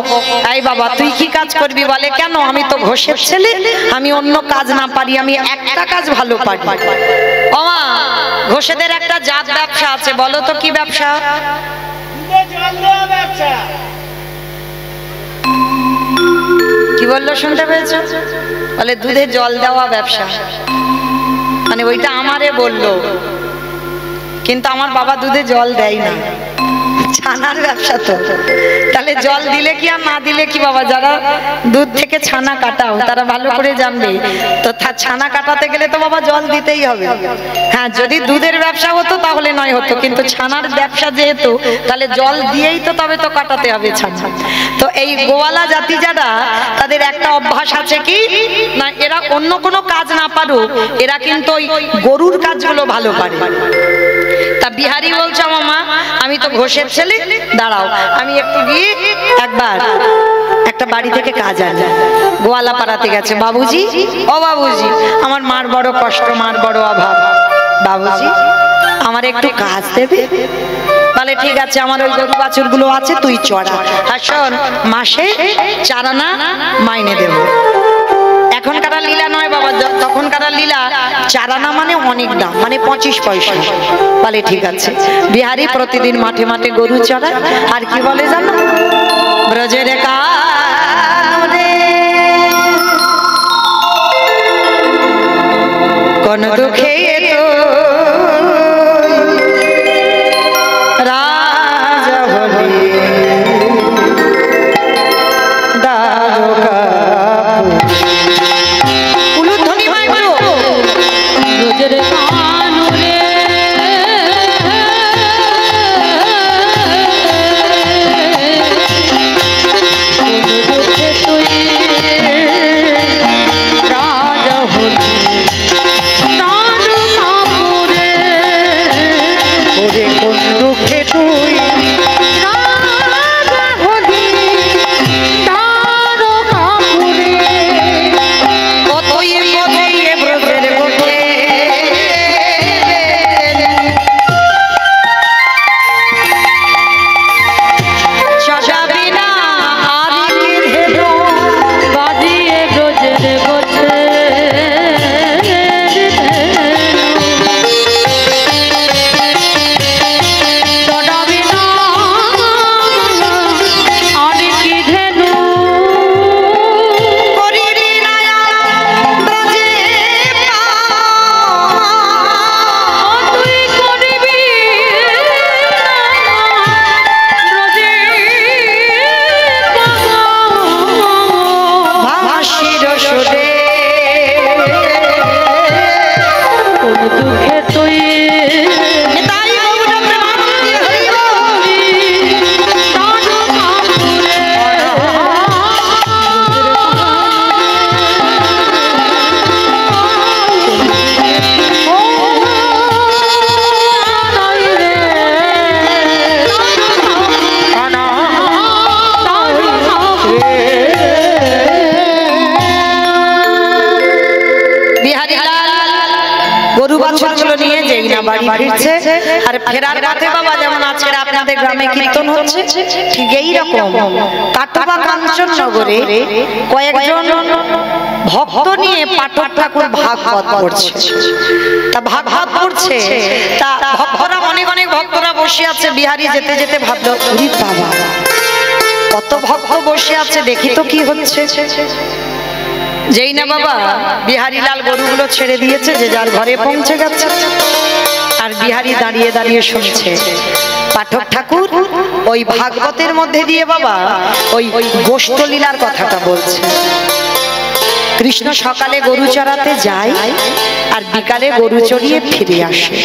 এই বাবা তুই কি কাজ করবি? বলে কেন? আমি তো ঘোষের ছেলে, আমি অন্য কাজ না পারি, আমি একটা কাজ ভালো পারি। ওমা ঘোষেদের একটা জাত ব্যবসা আছে, বলো তো কি ব্যবসা? কি বললো শুনতে পেয়েছো? বলে দুধে জল দেওয়া ব্যবসা। মানে ওইটা আমারে বললো, কিন্তু আমার বাবা দুধে জল দেয় না। ছানার ব্যবসা তো, তাহলে জল দিলে কি আর না দিলে কি বাবা? যারা দুধ থেকে ছানা কাটাও তারা ভালো করে জানবে। তো ছানা কাটাতে গেলে তো বাবা জল দিতেই হবে। হ্যাঁ, যদি দুধের ব্যবসা হতো তাহলে নয় হতো, কিন্তু ছানার ব্যবসা যেহেতু, তাহলে জল দিয়েই তো তবে তো কাটাতে হবে ছানা। তো এই গোয়ালা জাতি যারা, তাদের একটা অভ্যাস আছে কি না, এরা অন্য কোনো কাজ না পারুক, এরা কিন্তু ওই গরুর কাজগুলো ভালো পারে। তা বিহারী বলছে মামা আমি তো ঘোষের ছেলে, দাঁড়াও আমি একটু গিয়ে একবার একটা বাড়ি থেকে কাজ আনি। গোয়ালা পাড়াতে গেছে। বাবুজি, ও বাবুজি, আমার মার বড় কষ্ট, মার বড় অভাব, বাবুজি আমার একটু কাজ দেবে? বলে ঠিক আছে, আমার ওই গরু বাছুর গুলো আছে, তুই চড়া। আর শোন, মাসে 4 আনা মাইনে দেব। এখনকার লীলা নয় বাবা, তখনকার লীলা 4 আনা মানে অনেক দাম, মানে 25 পয়সা। বলে ঠিক আছে। বিহারী প্রতিদিন মাঠে মাঠে গরু চড়ায়, আর কি বলে জানো? ব্রজের কারে কোন দুঃখে তো রাজা হলি উলুধ্বনি মাইক্রো রোজের কানুরে তুই রাজা হলি নানু কাপুরে ওরে কোন দুঃখে তুই রাজা হলি তারকাপুরে। কতই বোঝে ব্রজের বুকে সাজাবি না আর কি হেলো বাজিয়ে রোজের গোছে চড়াবি না আর কি ধেনু করিরি নায়া ব্রজে তুই করবি রোজে ভাসির সুরে কোন দুঃখে তুই তাই গৌর প্রেমানন্দে হরি নানু কাপুরে বিহারী লাল গরু বাছুরগুলো নিয়ে যেই না বাড়ি ফিরছে আর ফেরার পথে বাবা যেমন আজকে আপনাদের গ্রামে কীর্তন হচ্ছে ঠিক এই রকম কাটোয়া কাঞ্চননগরে কয়েকজন ভক্ত নিয়ে পাঠক ঠাকুর ভাগবত পড়ছে তা ভাগবত পড়ছে তা ভক্তরা অনেক অনেক ভক্তরা বসে আছে বিহারী যেতে যেতে ভাবলো ওরে বাবা কত ভক্ত বসে আছে দেখি তো কি হচ্ছে যেই না বাবা বিহারীলাল গরুগুলো ছেড়ে দিয়েছে যে যার ঘরে পৌঁছে গেছে আর বিহারী দাঁড়িয়ে দাঁড়িয়ে শুনছে পাঠক ঠাকুর ওই ভাগবতের মধ্যে দিয়ে বাবা ওই গোষ্ঠলীলার কথাটা বলছে কৃষ্ণ সকালে গরু চড়াতে যায় আর বিকালে গরু চড়িয়ে ফিরে আসে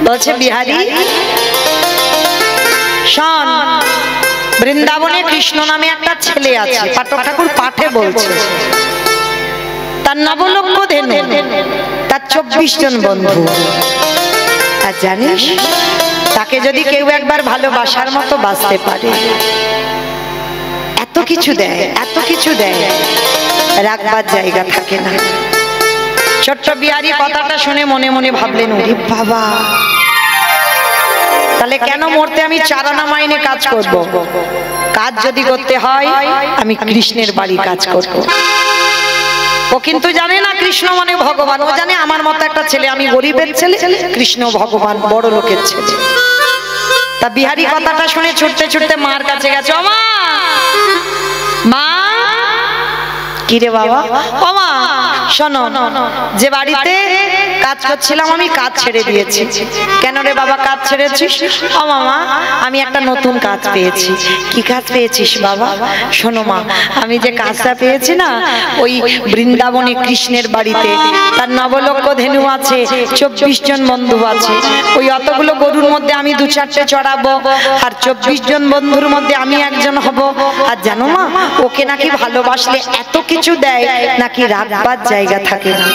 বলছে বিহারী শোন বৃন্দাবনে কৃষ্ণ নামে একটা ছেলে আছে পাঠক ঠাকুর পাঠে বলছে তার নবলক্ষ ধেনু তার 24 জন বন্ধু আর জানিস তাকে যদি কেউ একবার ভালোবাসার মতো বাঁচতে পারে এত কিছু দেয় এত কিছু দেয় রাখবার জায়গা থাকে না ছোট্ট বিহারী কথাটা শুনে মনে মনে ভাবলেন ওরে বাবা তাহলে কেন মরতে আমি চারানা মাইনে কাজ করব কাজ যদি করতে হয় আমি কৃষ্ণের বাড়ি কাজ করব ও কিন্তু জানে না কৃষ্ণ মানে ভগবান ও জানে আমার মতো একটা ছেলে আমি গরিবের ছেলে কৃষ্ণ ভগবান বড় লোকের ছেলে তা বিহারী কথাটা শুনে ছুটতে ছুটতে মার কাছে গেছে ও মা মা কি রে বাবা ও মা শোনো যে বাড়িতে কাজ করছিলাম আমি কাজ ছেড়ে দিয়েছি কেন রে বাবা কাজ ছেড়েছিস ও মামা আমি একটা নতুন কাজ পেয়েছি কি কাজ পেয়েছিস বাবা শোনো মা আমি যে কাজটা পেয়েছি না ওই বৃন্দাবনে কৃষ্ণের বাড়িতে তার নবলক্ষ ধেনু আছে 24 জন বন্ধু আছে ওই অতগুলো গরুর মধ্যে আমি 2-4টে চড়াবো আর 24 জন বন্ধুর মধ্যে আমি একজন হব আর জানো মা ওকে নাকি ভালোবাসলে এত কিছু দেয় নাকি রাখবার জায়গা থাকে না